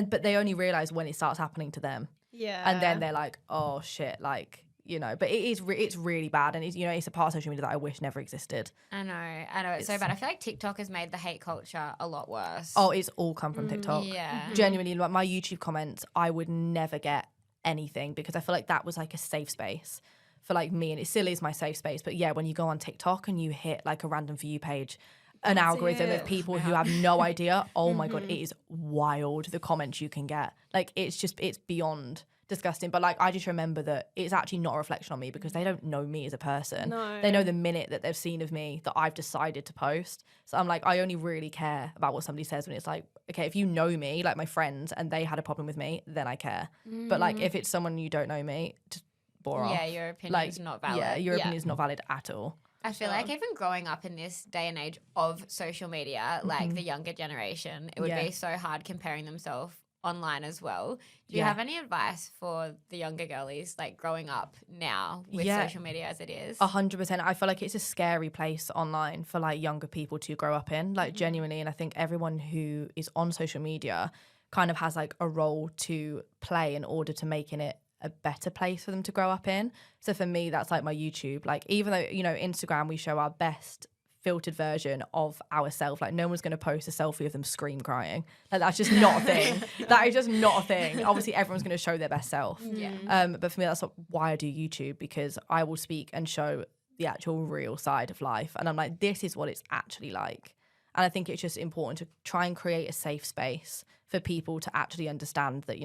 but they only realize when it starts happening to them. Yeah, and then they're like, oh shit, like. But it's really bad, and it's a part of social media that I wish never existed. I know, it's so bad. I feel like TikTok has made the hate culture a lot worse. Oh, it's all come from TikTok. Yeah, genuinely, like my YouTube comments, I would never get anything because I feel like that was like a safe space for like me, and it still is my safe space. But yeah, when you go on TikTok and you hit like a random For You page, an algorithm of people who have no idea, oh my God, it is wild the comments you can get. Like it's beyond disgusting. But like I just remember that it's actually not a reflection on me because they don't know me as a person. No. They know the minute that they've seen of me that I've decided to post. So I'm like, I only really care about what somebody says when it's like, okay, if you know me, like my friends, and they had a problem with me, then I care. But like if it's someone you don't know me, just bore off. Yeah, your opinion is not valid. Yeah, your opinion is not valid at all. I feel like even growing up in this day and age of social media, like the younger generation, it would be so hard comparing themselves online as well. Do you have any advice for the younger girlies, like growing up now with social media as it is? 100%. I feel like it's a scary place online for like younger people to grow up in, like genuinely. And I think everyone who is on social media kind of has like a role to play in order to making it a better place for them to grow up in. So for me, that's like my YouTube. Like even though, Instagram, we show our best filtered version of ourselves. Like no one's going to post a selfie of them scream crying. Like that's just not a thing. That is just not a thing. Obviously everyone's going to show their best self. But for me, that's why I do YouTube, because I will speak and show the actual real side of life. And I'm like, this is what it's actually like. And I think it's just important to try and create a safe space for people to actually understand that,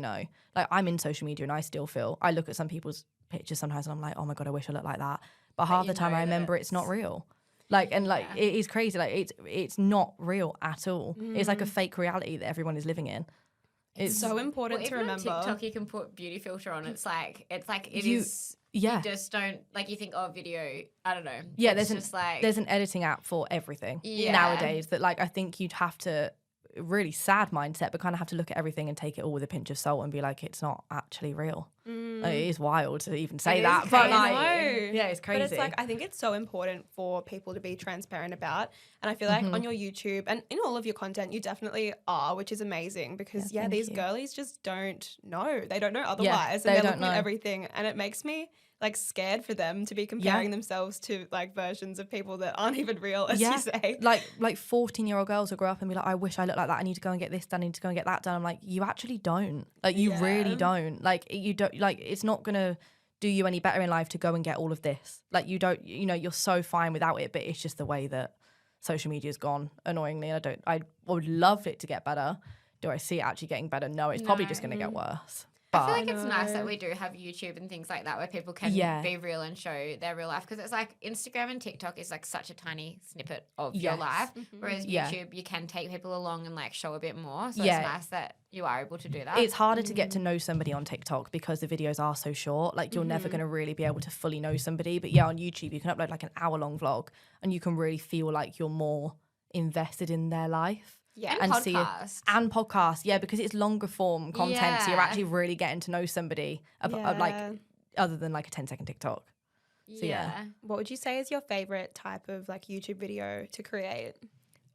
like I'm in social media and I still feel, I look at some people's pictures sometimes and I'm like, oh my God, I wish I looked like that. But half the time I remember it's not real. It is crazy. Like it's not real at all. It's like a fake reality that everyone is living in. It's so important to remember. On TikTok, you can put beauty filter on. It's like it you, is. Yeah. You just don't you think video. I don't know. Yeah, there's there's an editing app for everything nowadays that I think you'd have to really sad mindset, but kind of have to look at everything and take it all with a pinch of salt and be like, it's not actually real. Like, it is wild to even say that, but it's crazy. But it's I think it's so important for people to be transparent about, and I feel like on your YouTube and in all of your content, you definitely are, which is amazing because these girlies just don't know. They don't know otherwise, and they're looking at everything, and it makes me scared for them to be comparing themselves to versions of people that aren't even real, as you say. Like 14-year-old girls will grow up and be like, I wish I looked like that. I need to go and get this done. I need to go and get that done. I'm like, you actually don't. Like, you really don't. Like, you don't. Like, it's not gonna do you any better in life to go and get all of this. Like, you don't. You're so fine without it. But it's just the way that social media's gone. Annoyingly, and I would love it to get better. Do I see it actually getting better? No, it's probably just gonna get worse. But I feel like it's nice that we do have YouTube and things like that where people can be real and show their real life, because it's like Instagram and TikTok is like such a tiny snippet of your life, whereas YouTube you can take people along and show a bit more. So it's nice that you are able to do that. It's harder to get to know somebody on TikTok because the videos are so short. Like you're never going to really be able to fully know somebody. But on YouTube you can upload an hour-long vlog and you can really feel like you're more invested in their life. Yeah, and podcast. And podcast, because it's longer form content, so you're actually really getting to know somebody, other than a 10-second TikTok. So, What would you say is your favourite type of YouTube video to create?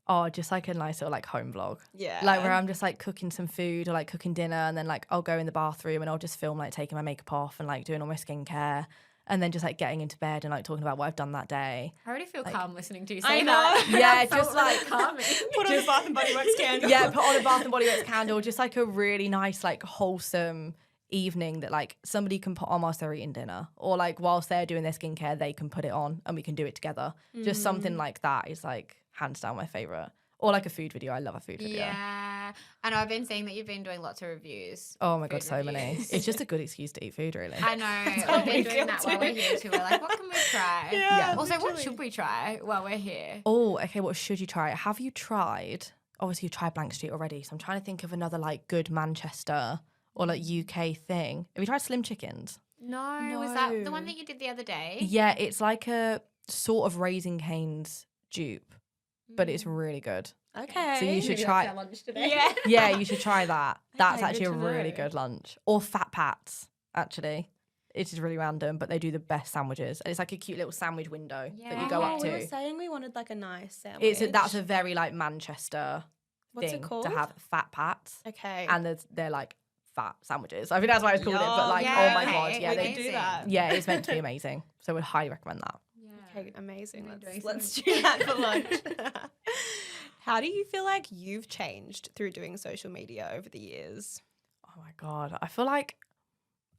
Oh, just a nice little home vlog. Yeah. Where I'm just cooking some food or cooking dinner, and then I'll go in the bathroom and I'll just film taking my makeup off and doing all my skincare. and then just like getting into bed and like talking about what I've done that day. I already feel Like, calm listening to you I say know. that. Yeah, just like calming. Put on the Bath and Body Works candle. yeah, put on a Bath and Body Works candle, just like a really nice, like wholesome evening that like somebody can put on whilst they're eating dinner, or like whilst they're doing their skincare, they can put it on and we can do it together. Just something like that is like hands down my favorite. Or like a food video. I love a food video. Yeah. I know I've been seeing that you've been doing lots of reviews. Oh my God, Food so many. reviews. It's just a good excuse to eat food, really. I know. what We've we been doing feel that while too. we're here too. We're like, what can we try? Yeah, Also, what literally. should we try while we're here? Oh, okay, what should you try? Have you tried, obviously you've tried Blank Street already, so I'm trying to think of another like good Manchester or like UK thing. Have you tried Slim Chickens? No. Was that the one that you did the other day? Yeah, it's like a sort of Raising Cane's dupe, but it's really good. Okay. So you should Maybe try. that's our lunch today. Yeah. Yeah, you should try that. That's Okay, actually a good to really know. good lunch. Or Fat Pats, actually. It is really random, but they do the best sandwiches. And it's like a cute little sandwich window that you go Yeah. up We were to. saying we wanted like a nice sandwich. That's a very like Manchester What's thing it called? to have Fat Pats. Okay. And they're like fat sandwiches. I think that's why it's called it. But like, Yeah, oh my okay, God. Yeah, we they could do amazing. that. yeah, it's meant to be amazing. So I would highly recommend that. Okay, amazing. We're doing Let's some- do that for lunch. How do you feel like you've changed through doing social media over the years? Oh my God. I feel like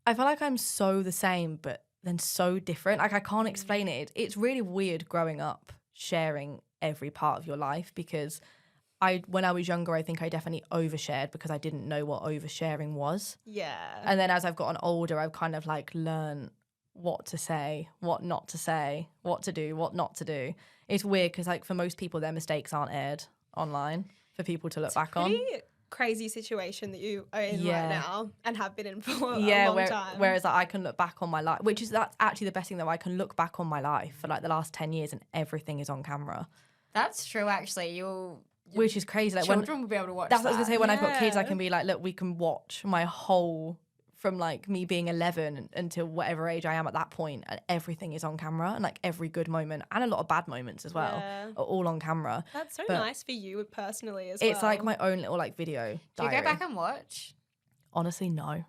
I'm so the same, but then so different. Like I can't explain it. It's really weird growing up sharing every part of your life, because when I was younger, I think I definitely overshared because I didn't know what oversharing was. Yeah. And then as I've gotten older, I've kind of like learned what to say, what not to say, what to do, what not to do. It's weird because like for most people, their mistakes aren't aired online for people to look back on. Pretty crazy situation that you are in Yeah. right now and have been in for a Yeah, long time. whereas like, I can look back on my life, that's actually the best thing, though. I can look back on my life for like the last 10 years and everything is on camera, That's true, actually. which is crazy. Like Children will be able to watch that's what I was that. gonna say. When I've got kids, I Yeah. can be like, look, we can watch my whole, from like me being 11 until whatever age I am at that point, and everything is on camera, and like every good moment and a lot of bad moments as well Yeah. are all on camera. That's so But nice for you personally as well. It's like my own little like video Do you diary. go back and watch? Honestly, no.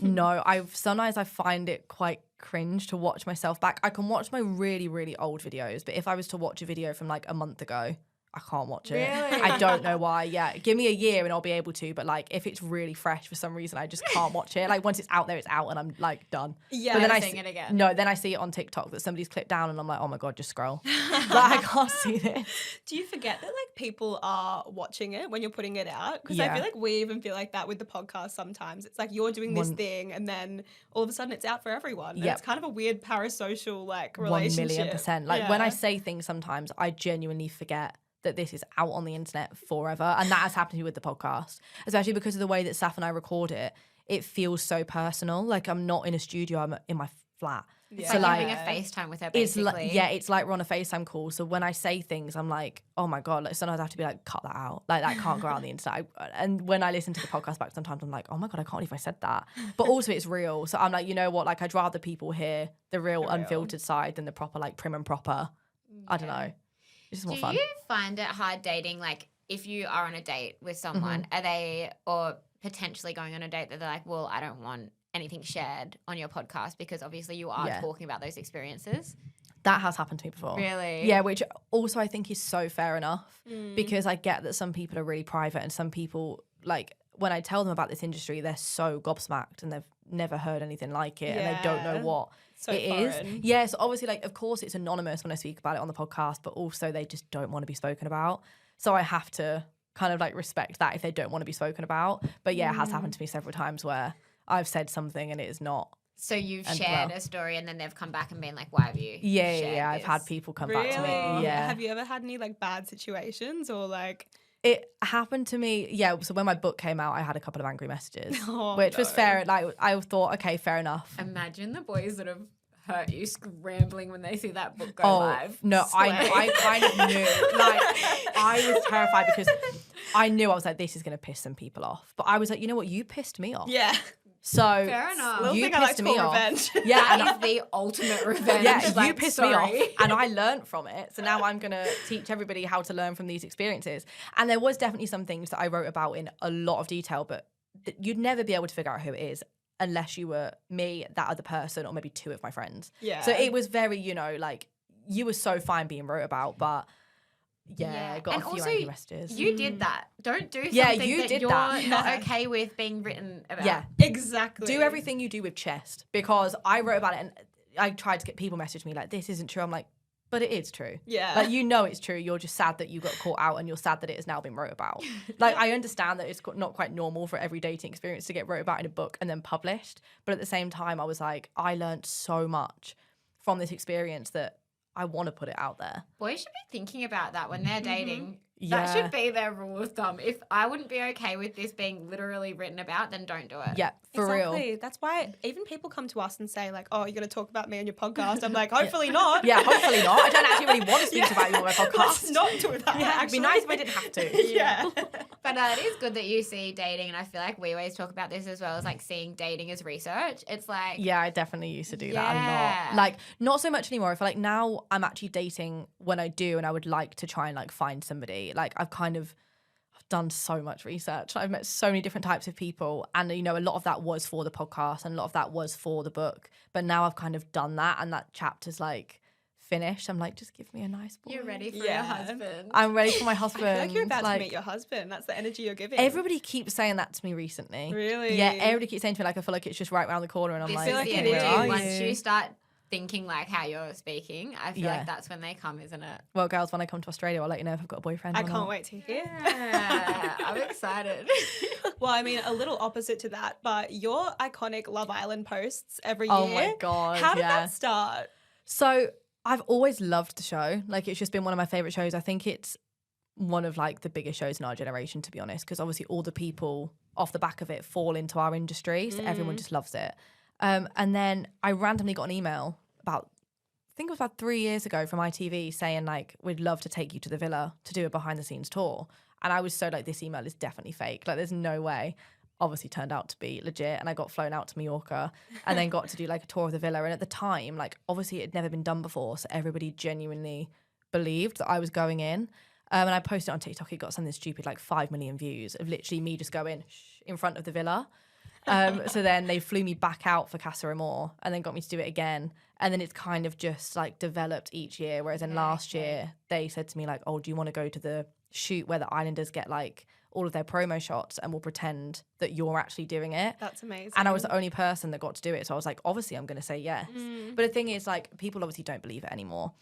No, sometimes I find it quite cringe to watch myself back. I can watch my really, really old videos, but if I was to watch a video from like a month ago, I can't watch it. Really? I don't know why. Yeah, give me a year and I'll be able to. But like, if it's really fresh for some reason, I just can't watch it. Like once it's out there, it's out, and I'm like done. Yeah, but then I seeing it again. No, then I see it on TikTok that somebody's clipped down, and I'm like, oh my God, just scroll. Like I can't see this. Do you forget that like people are watching it when you're putting it out? Because I Yeah. feel like we even feel like that with the podcast sometimes. It's like you're doing this thing and then all of a sudden it's out for everyone. And Yep. it's kind of a weird parasocial like 1 relationship. million %. Like when I Yeah. say things sometimes, I genuinely forget that this is out on the internet forever. And that has happened to me with the podcast, especially because of the way that Saf and I record it. It feels so personal. Like I'm not in a studio, I'm in my flat. It's Yeah. So, like like, having a FaceTime with her, It's basically. like, yeah, it's like we're on a FaceTime call. So when I say things, I'm like, oh my God, like sometimes I have to be like, cut that out. Like that can't go out on the internet. And when I listen to the podcast back, sometimes I'm like, oh my God, I can't believe I said that. But also it's real. So I'm like, you know what? Like I'd rather people hear the real unfiltered side than the proper, like prim and proper. I don't know. It's just more Do fun. you find it hard dating? Like, if you are on a date with someone, Mm-hmm. are they, or potentially going on a date that they're like, well, I don't want anything shared on your podcast because obviously you are Yeah. talking about those experiences? That has happened to me before. Really? Yeah, which also I think is so fair enough Mm. because I get that some people are really private and some people, like, when I tell them about this industry, they're so gobsmacked and they've never heard anything like it and they don't know Yeah. what So it is. foreign. Yes, obviously, like, of course it's anonymous when I speak about it on the podcast, but also they just don't want to be spoken about. So I have to kind of like respect that if they don't want to be spoken about. But yeah, it has happened to me several times where I've said something and it is not. So you've And shared well. a story and then they've come back and been like, why have you shared Yeah. I've had this? people come Really? back to me. Yeah. Have you ever had any like bad situations or like It happened to me, yeah. So when my book came out, I had a couple of angry messages, Oh, which was no. fair. Like I thought, okay, fair enough. Imagine the boys that have hurt you scrambling when they see that book go Oh live. no, Slay. I kind of knew. Like I was terrified because I knew I was like, this is gonna piss some people off. But I was like, you know what, you pissed me off. yeah? So Fair enough. Little you thing I like pissed to me call off. revenge. Yeah, and That is the ultimate revenge. yeah, you Like, pissed me off, sorry. and I learned from it. So now I'm gonna teach everybody how to learn from these experiences. And there was definitely some things that I wrote about in a lot of detail, but you'd never be able to figure out who it is unless you were me, that other person, or maybe 2 of my friends. Yeah. So it was very, you know, like you were so fine being wrote about, but I got and a few also, angry messages. you did that. Don't do something you that did you're that. not okay with being written about. Yeah. Exactly. Do everything you do with chest, because I wrote about it and I tried to get people message me like, this isn't true. I'm like, but it is true. Yeah. Like, you know it's true. You're just sad that you got caught out, and you're sad that it has now been wrote about. Like, I understand that it's not quite normal for every dating experience to get wrote about in a book and then published. But at the same time, I was like, I learned so much from this experience that I want to put it out there. Boys should be thinking about that when they're dating. Yeah. That should be their rule of thumb. If I wouldn't be okay with this being literally written about, then don't do it. Yeah, for Exactly. real. That's why even people come to us and say like, oh, you're going to talk about me on your podcast. I'm like, hopefully not. Yeah, hopefully not. I don't actually really want to speak about you on my podcast. Let's not do that. Yeah, it'd be nice if I didn't have to. Yeah. But it is good that you see dating, and I feel like we always talk about this as well, as like seeing dating as research. It's like, Yeah, I definitely used to do that a Yeah. lot. Like, not so much anymore. I feel like now I'm actually dating when I do, and I would like to try and like find somebody. Like, I've done so much research. I've met so many different types of people, and you know, a lot of that was for the podcast and a lot of that was for the book. But now I've kind of done that, and that chapter's like finished. I'm like, just give me a nice boy. you're ready for Yeah. your husband. I'm ready for my husband. I feel like you're about to meet your husband. That's the energy you're giving. Everybody keeps saying that to me recently. Really? Yeah, everybody keeps saying to me like, I feel like it's just right around the corner, and I'm This like, is like the it energy. is. Once you start thinking like how you're speaking, I feel Yeah. like that's when they come, isn't it? well, girls, when I come to Australia, I'll let you know if I've got a boyfriend. I or can't not. wait to hear. Yeah, I'm excited. Well, I mean, a little opposite to that, but your iconic Love Island posts every Oh year. my god! How did yeah. that start? So I've always loved the show. Like, it's just been one of my favorite shows. I think it's one of like the biggest shows in our generation, to be honest, because obviously all the people off the back of it fall into our industry, so everyone just loves it. And then I randomly got an email about, I think it was about 3 years ago, from ITV saying like, we'd love to take you to the villa to do a behind the scenes tour. And I was so like, this email is definitely fake. Like, there's no way. Obviously turned out to be legit, and I got flown out to Mallorca and then got to do like a tour of the villa. And at the time, like, obviously it had never been done before, so everybody genuinely believed that I was going in. And I posted it on TikTok. It got something stupid like 5 million views of literally me just going in front of the villa. So then they flew me back out for Casa Amor and then got me to do it again. And then it's kind of just like developed each year. Whereas in last year, they said to me like, oh, do you want to go to the shoot where the Islanders get like all of their promo shots, and we'll pretend that you're actually doing it. That's amazing. And I was the only person that got to do it. So I was like, obviously I'm going to say yes. But the thing is, like, people obviously don't believe it anymore.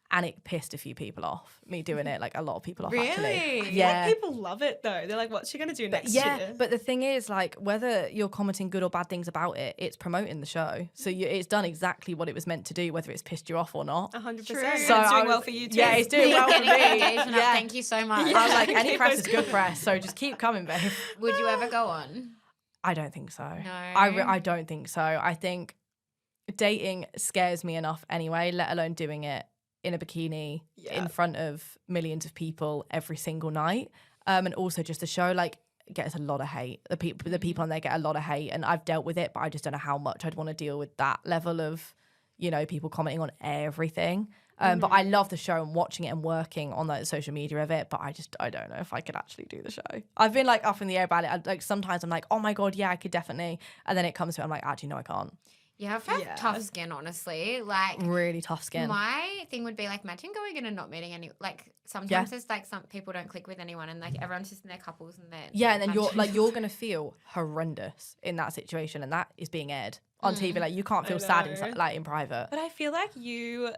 And it pissed a few people off, me doing it, like a lot of people off, actually. Really? Yeah. Like, people love it though. They're like, what's she going to do next Yeah, year? but the thing is, like, whether you're commenting good or bad things about it, it's promoting the show. So it's done exactly what it was meant to do, whether it's pissed you off or not. 100%. True. And So it's I doing was- well for you too. Yeah, it's doing well for Getting me. engagement up, Yeah. thank you so much. I was like, any Keep press us is good press, so just keep coming, babe. Would you ever go on? I don't think so. No. I don't think so. I think dating scares me enough anyway, let alone doing it in a bikini in front of millions of people every single night. And also just the show, like, gets a lot of hate. The people on there get a lot of hate, and I've dealt with it, but I just don't know how much I'd want to deal with that level of, you know, people commenting on everything. But I love the show and watching it and working on the social media of it, but I don't know if I could actually do the show. I've been like up in the air about it. Like, sometimes I'm like, oh my God, yeah, I could definitely. And then it comes to it, I'm like, actually, no, I can't. Yeah, I've had tough skin, honestly. Like, Really tough skin. my thing would be like, imagine going in and not meeting any. Like, sometimes there's like some people don't click with anyone, and like everyone's just in their couples and they're Yeah, and then you're gonna feel horrendous in that situation, and that is being aired on TV. Like, you can't feel sad in private. But I feel like you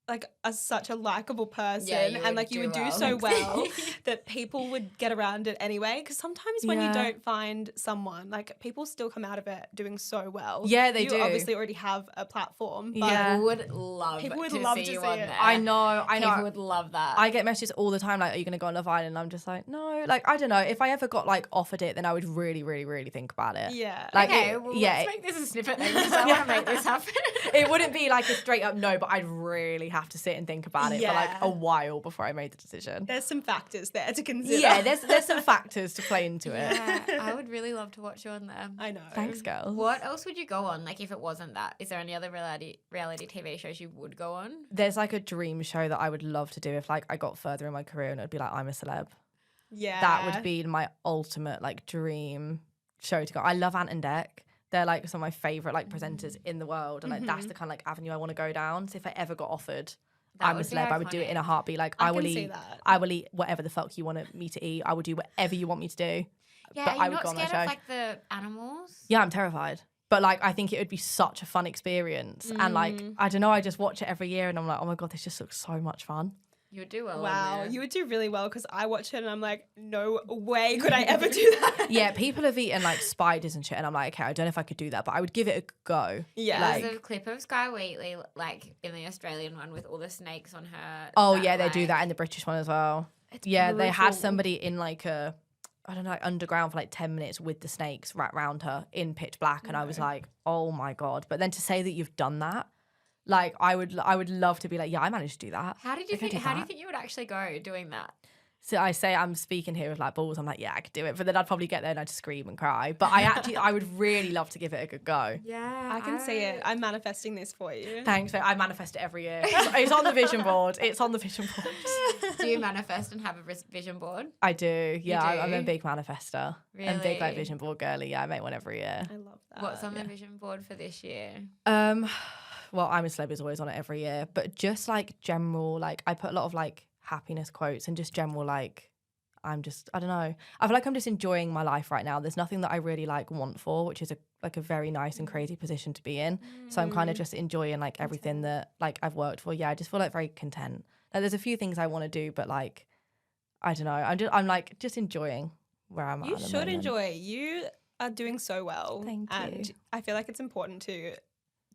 like are such a likable person, Yeah, you and would like you do would do well. so well that people would get around it anyway. Because sometimes when you Yeah. don't find someone, like people still come out of it doing so well. Yeah, they you do. obviously already have a platform. But Yeah. People would love People would to love see to you see on it. there. I know. People would love that. I get messages all the time like, are you going to go on Love Island? And I'm just like, no. Like, I don't know. If I ever got like offered it, then I would really, really, really think about it. Yeah. Like, okay, well, let's make this a snippet then, because I want to make this happen. it wouldn't be like a straight up no, but I'd really have to sit and think about it for like Yeah. a while before I made the decision. There's some factors there to consider. Yeah, there's some factors to play into it. Yeah, I would really love to watch you on there. I know. Thanks, girls. What else would you go on? Like, if it wasn't that, is there any other reality TV shows you would go on? There's like a dream show that I would love to do if like I got further in my career, and it'd be like, I'm a celeb. Yeah. That would be my ultimate like dream show to go. I love Ant and Dec. They're like some of my favourite like presenters in the world, and like that's the kind of like avenue I want to go down. So if I ever got offered, I'm a celeb, I would do it in a heartbeat. Like I will eat whatever the fuck you want me to eat. I will do whatever you want me to do. Yeah, but are I you would not go on that scared of show. like the animals? Yeah, I'm terrified. But like I think it would be such a fun experience. And like I don't know, I just watch it every year and I'm like, oh my God, this just looks so much fun. You would do well. Wow, you would do really well because I watch it and I'm like, no way could I ever do that. Yeah, people have eaten like spiders and shit, and I'm like, okay, I don't know if I could do that, but I would give it a go. Yeah, there's a clip of Sky Wheatley like in the Australian one with all the snakes on her. Oh yeah, they do that in the British one as well. It's yeah, brutal. They had somebody in like a, I don't know, like underground for like 10 minutes with the snakes wrapped around her in pitch black, and I was like, oh my God. But then to say that you've done that, like I would love to be like, yeah, I managed to do that. How do you think you would actually go doing that? So I say I'm speaking here with like balls. I'm like, yeah, I could do it. But then I'd probably get there and I'd scream and cry. But I would really love to give it a good go. Yeah, I can see it. I'm manifesting this for you. Thanks. Mate. I manifest it every year. It's on the vision board. It's on the vision board. Do you manifest and have a vision board? I do. Yeah, do? I'm a big manifester. Really? I'm a big like vision board girly. Yeah, I make one every year. I love that. What's on the vision board for this year? Well, I'm a Celeb is always on it every year. But just like general, like I put a lot of like happiness quotes and just general like, I don't know. I feel like I'm just enjoying my life right now. There's nothing that I really like want for, which is a very nice and crazy position to be in. So I'm kind of just enjoying like everything that like I've worked for. Yeah, I just feel like very content. Like there's a few things I want to do, but like, I don't know. I'm like just enjoying where I'm at. You should enjoy. You are doing so well. Thank you. And I feel like it's important to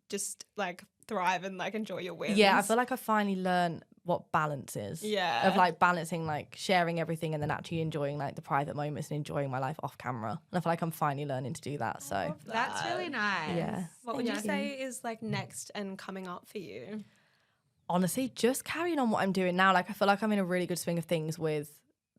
just like thrive and like enjoy your wins. Yeah, I feel like I finally learned what balance is. Yeah. Of like balancing like sharing everything and then actually enjoying like the private moments and enjoying my life off camera. And I feel like I'm finally learning to do that. So That's really nice. yeah. What would you say is like next and coming up for you? Honestly, just carrying on what I'm doing now. Like I feel like I'm in a really good swing of things with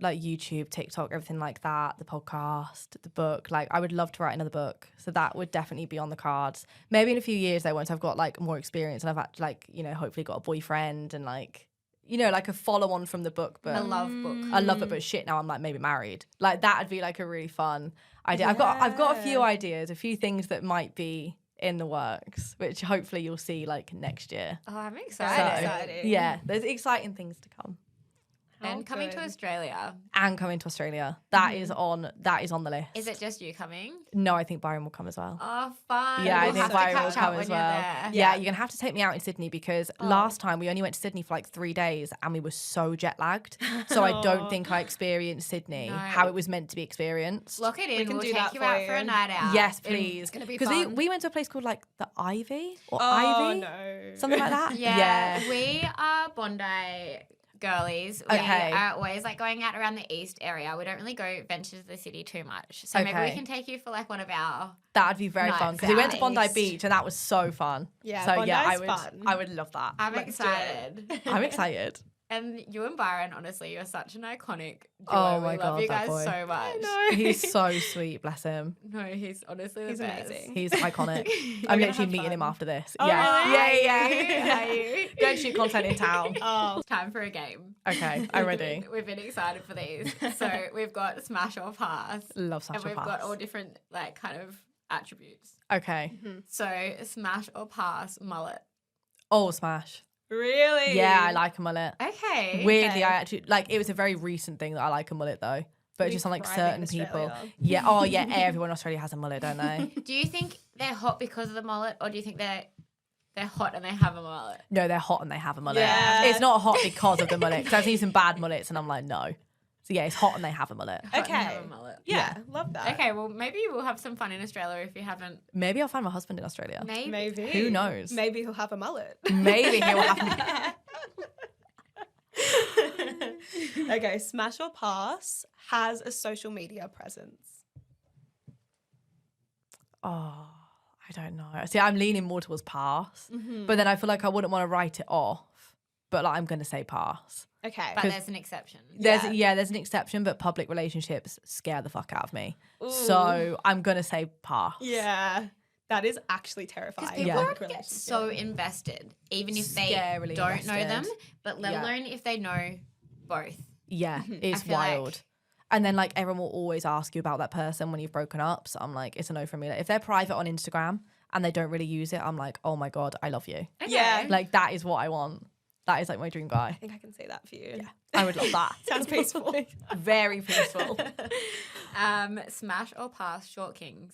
like YouTube, TikTok, everything like that, the podcast, the book. Like I would love to write another book. So that would definitely be on the cards. Maybe in a few years though, once I've got like more experience and I've actually like, you know, hopefully got a boyfriend and like, you know, like a follow on from the book. But A love book. I love it, but shit, now I'm like maybe married. Like that'd be like a really fun idea. I've got a few ideas, a few things that might be in the works, which hopefully you'll see like next year. Oh, I'm excited. Exciting. Yeah, there's exciting things to come. And coming to Australia. And coming to Australia. That is on the list. Is it just you coming? No, I think Byron will come as well. Oh, fun. Yeah, We'll I think have to Byron will catch up come when as you're well. there. Yeah, you're gonna have to take me out in Sydney because last time we only went to Sydney for like 3 days and we were so jet lagged. So I don't think I experienced Sydney how it was meant to be experienced. Lock it in. can We'll do take that you for out you. for a night out. Yes, please. It's gonna be Because fun. we went to a place called like the Ivy or Oh Ivy, no. something like that. Yeah. We are Bondi girlies. We Okay. are always like going out around the east area. We don't really go venture to the city too much. So maybe we Okay. can take you for like one of our That'd be very fun Nice. because we went to Nice. Bondi Beach and that was so fun. Yeah, so yeah, Bondi's fun. I would love that. I'm Let's do excited. I'm excited. And you and Byron, honestly, you're such an iconic duo. Oh we my love God, you that guys boy. so much. He's so sweet, bless him. No, he's honestly the He's best. amazing. He's iconic. I'm gonna literally have meeting him fun. after this. Oh, yeah. really? Yeah. Are you? Go and shoot content in town. Oh, It's time for a game. Okay, I'm ready. We've been excited for these. So we've got smash or pass. Love Smash And or we've Pass. got all different like kind of attributes. Okay. So smash or pass mullet. Oh, Smash. really? Yeah, I like a mullet. Okay. Weirdly, okay. I actually like. It was a very recent thing that I like a mullet though. But We just on like thrive in certain people. Australia. Yeah. Oh yeah. Everyone in Australia has a mullet, don't they? Do you think they're hot because of the mullet, or do you think they're hot and they have a mullet? No, they're hot and they have a mullet. Yeah. It's not hot because of the mullet. Because I've seen some bad mullets and I'm like, no. So yeah, it's hot and they have a mullet. Hot and they Okay. have a mullet. Yeah, love that. Okay, well maybe we'll have some fun in Australia if you haven't. Maybe I'll find my husband in Australia. Maybe. Who knows? Maybe he'll have a mullet. Maybe he'll have. Okay, smash or pass has a social media presence. Oh, I don't know. See, I'm leaning more towards pass, but then I feel like I wouldn't want to write it off. But like, I'm going to say pass. Okay. But there's an exception. There's Yeah. there's an exception, but public relationships scare the fuck out of me. Ooh. So I'm going to say pass. Yeah. That is actually terrifying. Because people Yeah. Public get relationship. so invested, even if they Scarily don't know them, invested. but let Yeah. alone if they know both. Yeah, it's I feel like- wild. And then like everyone will always ask you about that person when you've broken up. So I'm like, it's a no from me. Like, if they're private on Instagram and they don't really use it, I'm like, oh my God, I love you. Okay. Yeah. Like that is what I want. That is like my dream I guy. think I can say that for you. Yeah, I would love that. Sounds peaceful. Very peaceful. Smash or pass short kings?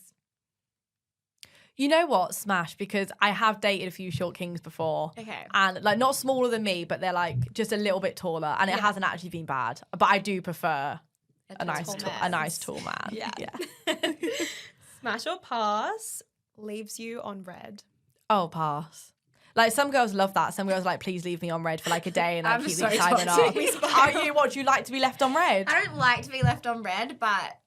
You know what? Smash, because I have dated a few short kings before. Okay. And like not smaller than me, but they're like just a little bit taller. And it hasn't actually been bad. But I do prefer a nice tall man. Yeah. Yeah. Smash or pass leaves you on red. Oh, pass. Like some girls love that. Some girls are like, please leave me on red for like a day and like, I'm keep so the excitement toxic. up. Are you? What, do you like to be left on red? I don't like to be left on red, but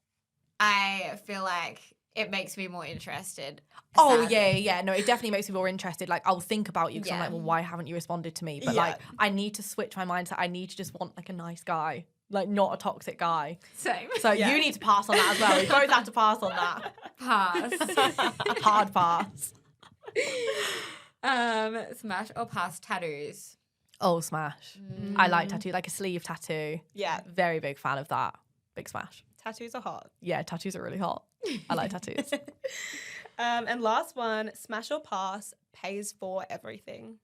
I feel like it makes me more interested. Oh, sadly. yeah. No, it definitely makes me more interested. Like, I'll think about you because I'm Yeah. like, well, why haven't you responded to me? But Yeah. like, I need to switch my mindset. I need to just want like a nice guy, like not a toxic guy. Same. So Yeah. you need to pass on that as well. We both have to pass on that. Pass. Hard pass. Smash or pass tattoos? Oh, smash. I like tattoo, like a sleeve tattoo. Yeah. Very big fan of that. Big smash. Tattoos are hot. Yeah, tattoos are really hot. I like tattoos. And last one, smash or pass pays for everything.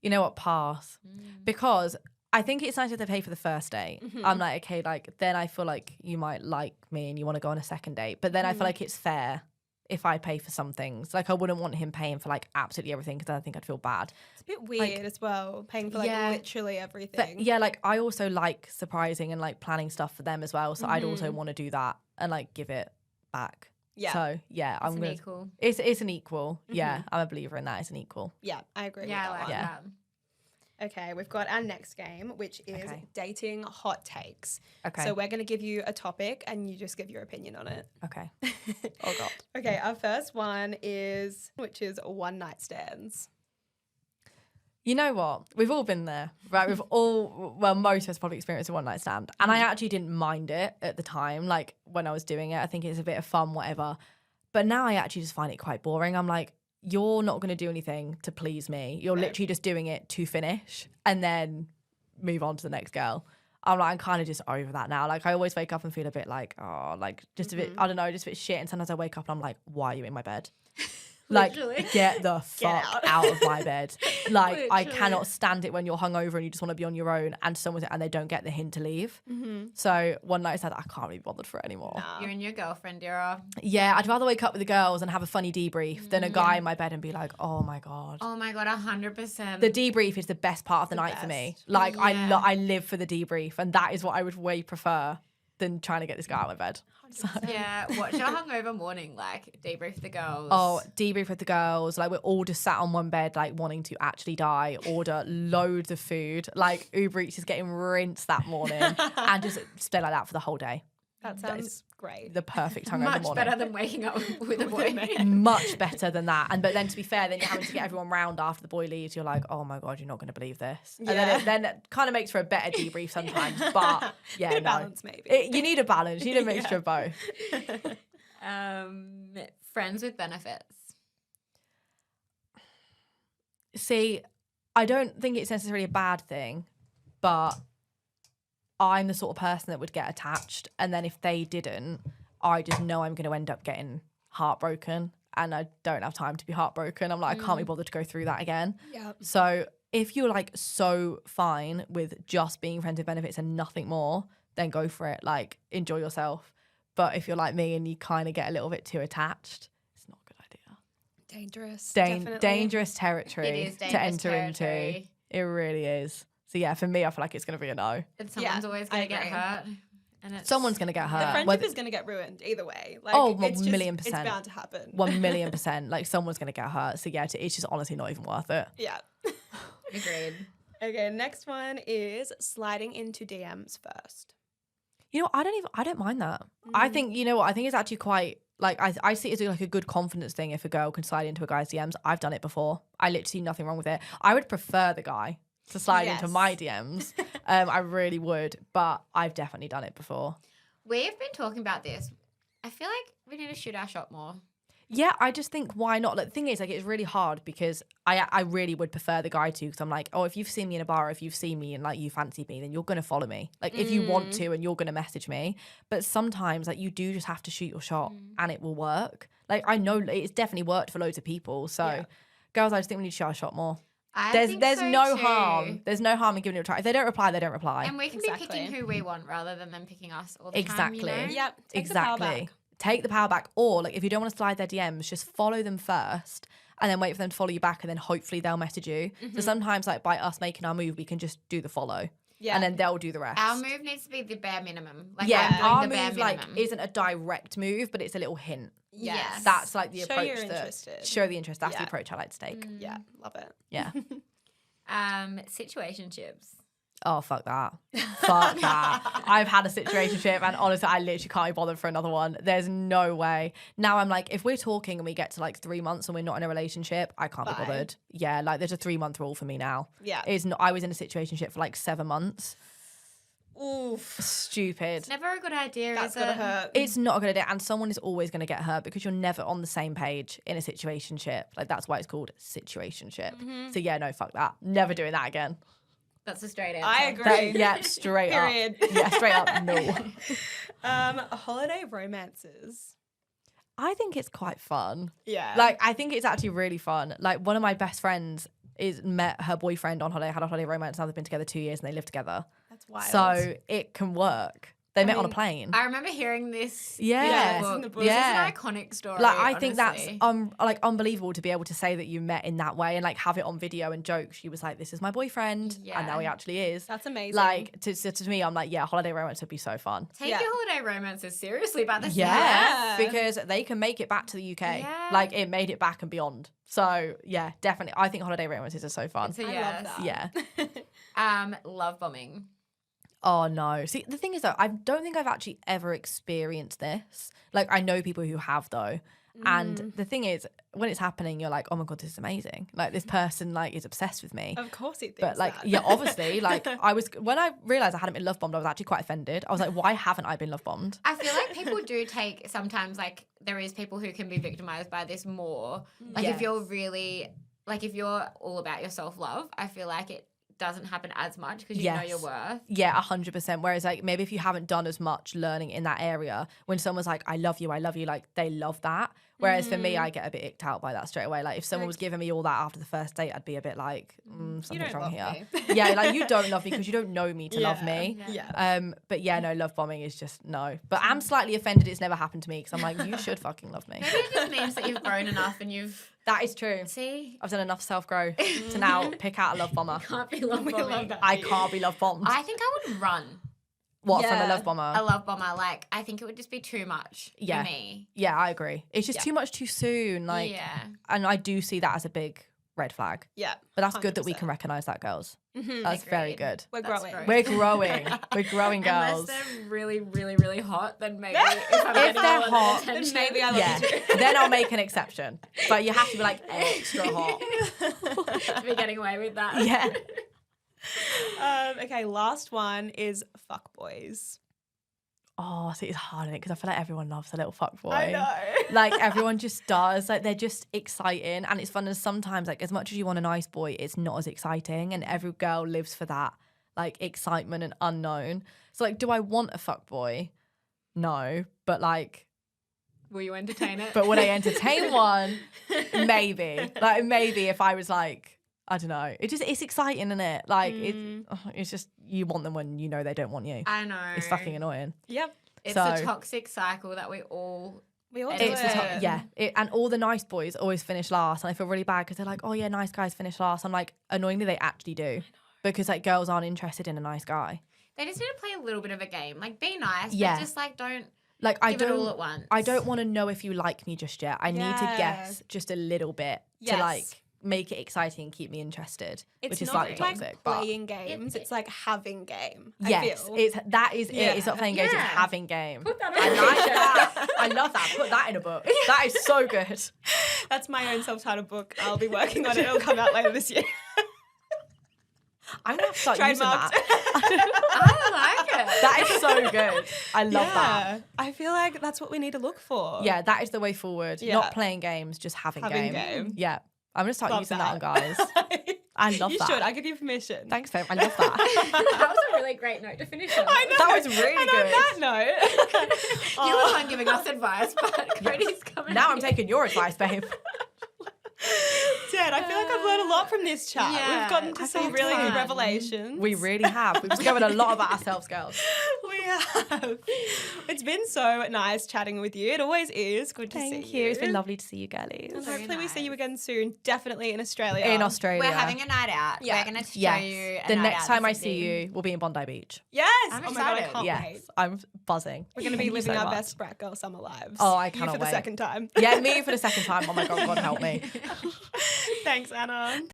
You know what? Pass. Because I think it's nice if they pay for the first date. I'm like, okay, like then I feel like you might like me and you want to go on a second date. But then I feel like it's fair if I pay for some things. Like I wouldn't want him paying for like absolutely everything because I think I'd feel bad. It's a bit weird as well, paying for like Yeah. literally But everything. yeah, like I also like surprising and like planning stuff for them as well. So I'd also want to do that and like give it back. Yeah. So yeah, I'm It's gonna. an equal. It's an equal. Yeah, I'm a believer in that. It's an equal. Yeah, I agree Yeah, I with like that Yeah. that. one. Okay, we've got our next game, which is Okay. dating hot takes. Okay. So we're going to give you a topic and you just give your opinion on it. Okay. Oh God. Okay, our first one which is one night stands. You know what? We've all been there, right? Most of us probably experienced a one night stand. And I actually didn't mind it at the time, like when I was doing it. I think it's a bit of fun, whatever. But now I actually just find it quite boring. I'm like, you're not going to do anything to please me. You're literally just doing it to finish and then move on to the next girl. I'm kind of just over that now. Like I always wake up and feel a bit like, oh, like just a bit, I don't know, just a bit shit. And sometimes I wake up and I'm like, why are you in my bed? Like, Literally. get the fuck out of my bed. Like, I Literally. cannot stand it when you're hungover and you just want to be on your own and they don't get the hint to leave. So one night I said, I can't really be bothered for it anymore. You're in your girlfriend era. Yeah, I'd rather wake up with the girls and have a funny debrief than a guy in my bed and be like, oh my God. Oh my God, 100%. The debrief is the best part of the night for me. Like, Yeah. I live for the debrief, and that is what I would way prefer than trying to get this guy out of my bed. So. Yeah, what's your hungover morning like? Debrief the girls. Oh, debrief with the girls. Like, we're all just sat on one bed, like, wanting to actually die, order loads of food. Like, Uber Eats is getting rinsed that morning and just stay like that for the whole day. That sounds great. The perfect hungover much morning. better than waking up with a boy. Much better than that. But then to be fair, then you're having to get everyone round after the boy leaves. You're like, oh my God, you're not going to believe this. And then it kind of makes for a better debrief sometimes. But yeah, Bit of no. balance maybe. You need a balance. You need a mixture of both. Friends with benefits. See, I don't think it's necessarily a bad thing, but I'm the sort of person that would get attached. And then if they didn't, I just know I'm going to end up getting heartbroken. And I don't have time to be heartbroken. I'm like, I can't be bothered to go through that again. Yeah. So if you're like so fine with just being friends with benefits and nothing more, then go for it. Like, enjoy yourself. But if you're like me and you kind of get a little bit too attached, it's not a good idea. Dangerous. Definitely. Dangerous territory It is to dangerous enter territory. into. It really is. So yeah, for me, I feel like it's going to be a no. And someone's always going I to get agree. hurt. And it's Someone's going to get The hurt. friendship is going to get ruined either way. Like, Oh, it's just, 1,000,000%. It's bound to happen. 1,000,000%. Like, someone's going to get hurt. So yeah, it's just honestly not even worth it. Yeah. agreed. Okay, next one is sliding into DMs first. You know, I don't mind that. I think, you know what, I think it's actually quite, like, I see it as like a good confidence thing if a girl can slide into a guy's DMs. I've done it before. I literally see nothing wrong with it. I would prefer the guy to slide into Yes. my DMs. I really would, but I've definitely done it before. We've been talking about this. I feel like we need to shoot our shot more. Yeah, I just think why not? Like, the thing is, like, it's really hard because I really would prefer the guy to, because I'm like, oh, if you've seen me in a bar, if you've seen me and like you fancy me, then you're gonna follow me. Like, if you want to, and you're gonna message me. But sometimes, like, you do just have to shoot your shot, and it will work. Like, I know it's definitely worked for loads of people. So, girls, I just think we need to shoot our shot more. There's so no too. harm. There's no harm in giving it a try. If they don't reply, they don't reply. And we can be picking who we want rather than them picking us all the Exactly. time. You know? Yep. Exactly. Take the power back. Or, like, if you don't want to slide their DMs, just follow them first and then wait for them to follow you back, and then hopefully they'll message you. So sometimes, like, by us making our move, we can just do the follow. Yeah. And then they'll do the rest. Our move needs to be the bare minimum. Like, yeah, I'm doing our the bare move, minimum. like, isn't a direct move, but it's a little hint. Yes. That's, like, the Show approach. you're interested. Show the interest. That's the approach I like to take. Yeah, love it. Yeah. Situationships. Oh, fuck that. Fuck that. I've had a situationship, and honestly, I literally can't be bothered for another one. There's no way. Now I'm like, if we're talking and we get to like 3 months and we're not in a relationship, I can't be bothered. Yeah, like there's a 3-month rule for me now. Yeah. It's not, I was in a situationship for like 7 months. Oof. Stupid. Never a good idea, That's is gonna it? hurt. It's not a good idea, and someone is always going to get hurt because you're never on the same page in a situationship. Like, that's why it's called situationship. So yeah, no, fuck that. Never doing that again. That's a straight answer. I agree. Yeah, straight Period. up. Yeah, straight up, no. Holiday romances. I think it's quite fun. Yeah. Like, I think it's actually really fun. Like, one of my best friends met her boyfriend on holiday, had a holiday romance. Now they've been together 2 years and they live together. That's wild. So it can work. They met on a plane. I remember hearing this. Yeah. In the book. Yeah. This is an iconic story. Like, I think that's honestly. like unbelievable to be able to say that you met in that way and like have it on video and joke. She was like, "This is my boyfriend," and now he actually is. That's amazing. Like, to me, I'm like, yeah, holiday romance would be so fun. Take your holiday romances seriously about this. Yeah, because they can make it back to the UK. Yeah. Like, it made it back and beyond. So yeah, definitely. I think holiday romances are so fun. It's a I yes. love that. Yeah. Love bombing. Oh no. See, the thing is though, I don't think I've actually ever experienced this. Like, I know people who have though. And the thing is, when it's happening, you're like, oh my God, this is amazing. Like, this person like is obsessed with me. Of course he thinks But like, that. yeah, obviously, like when I realised I hadn't been love bombed, I was actually quite offended. I was like, why haven't I been love bombed? I feel like people do take sometimes, like, there is people who can be victimized by this more. Like, if you're really, like, if you're all about your self-love, I feel like it doesn't happen as much because you know your worth. Yeah, 100%. Whereas like maybe if you haven't done as much learning in that area, when someone's like, I love you, like they love that. Whereas for me, I get a bit icked out by that straight away. Like, if someone was giving me all that after the first date, I'd be a bit like, something's wrong here. Yeah, like, you don't love me because you don't know me to love me. Yeah. But yeah, no, love bombing is just no. But I'm slightly offended it's never happened to me because I'm like, you should fucking love me. Maybe it just means that you've grown enough and you've... That is true. See? I've done enough self-growth to now pick out a love bomber. Can't be love bombing. I can't be love bombed. I think I would run. What, from a love bomber? A love bomber. Like, I think it would just be too much for me. Yeah, I agree. It's just too much too soon. Like, and I do see that as a big red flag. Yeah. But that's good that we can recognise that, girls. That's very good. We're growing. We're growing. We're growing, girls. Unless they're really, really, really hot, then maybe if they're hot, then maybe I love you too. Then I'll make an exception. But you have to be like extra hot. to be getting away with that. Yeah. Okay, last one is fuckboys. Oh, see, it's hard, isn't it? Because I feel like everyone loves a little fuckboy. I know. Like, everyone just does. Like, they're just exciting. And it's fun. And sometimes, like, as much as you want a nice boy, it's not as exciting. And every girl lives for that, like, excitement and unknown. So, like, do I want a fuckboy? No. But, like... Will you entertain it? But would I entertain one? Maybe. Like, maybe if I was, like... I don't know. It's exciting, isn't it? Like, it's just, you want them when you know they don't want you. I know. It's fucking annoying. Yep. It's a toxic cycle that we all do it. And all the nice boys always finish last. And I feel really bad because they're like, oh yeah, nice guys finish last. I'm like, annoyingly, they actually do. Because like girls aren't interested in a nice guy. They just need to play a little bit of a game. Like, be nice, but just like don't give it all at once. I don't want to know if you like me just yet. I need to guess just a little bit to like make it exciting and keep me interested, which is slightly toxic. It's not playing games, it's like having game. Yes, that is it. It's not playing games, it's having game. Put that I like that. I love that. Put that in a book. That is so good. That's my own self-titled book. I'll be working on it. It'll come out later this year. I'm going to have to start using that. I like That is so good. I love that. I feel like that's what we need to look for. Yeah, that is the way forward. Yeah. Not playing games, just having game. Yeah. I'm going to start Love using that on guys. I love You that. You that. should. I give you permission. Thanks, babe. I love that. That was a really great note to finish on. I know. That was really and good. on that note, You were the one giving us advice, but Cody's coming. Now I'm taking your advice, babe. Dad, I feel like I've learned a lot from this chat. Yeah, We've gotten to I some think really it's good fun. revelations. We really have. We've discovered a lot about ourselves, girls. We have. It's been so nice chatting with you. It always is. Good to see Thank you. you. It's been lovely to see you, girlies. And Very hopefully we see nice. you again soon. Definitely in Australia. In Australia. We're having a night out. Yeah. We're going to show Yes. you a The night next out time in I see Sydney. you, we'll be in Bondi Beach. Yes. I'm Oh my God, I excited. can't Yes. wait. I'm buzzing. We're going to be Thank you living so our much. best brat girl summer lives. Oh, I You cannot for the wait. second time. Yeah, me for the second time. Oh my God, God help me. Thanks, Anna.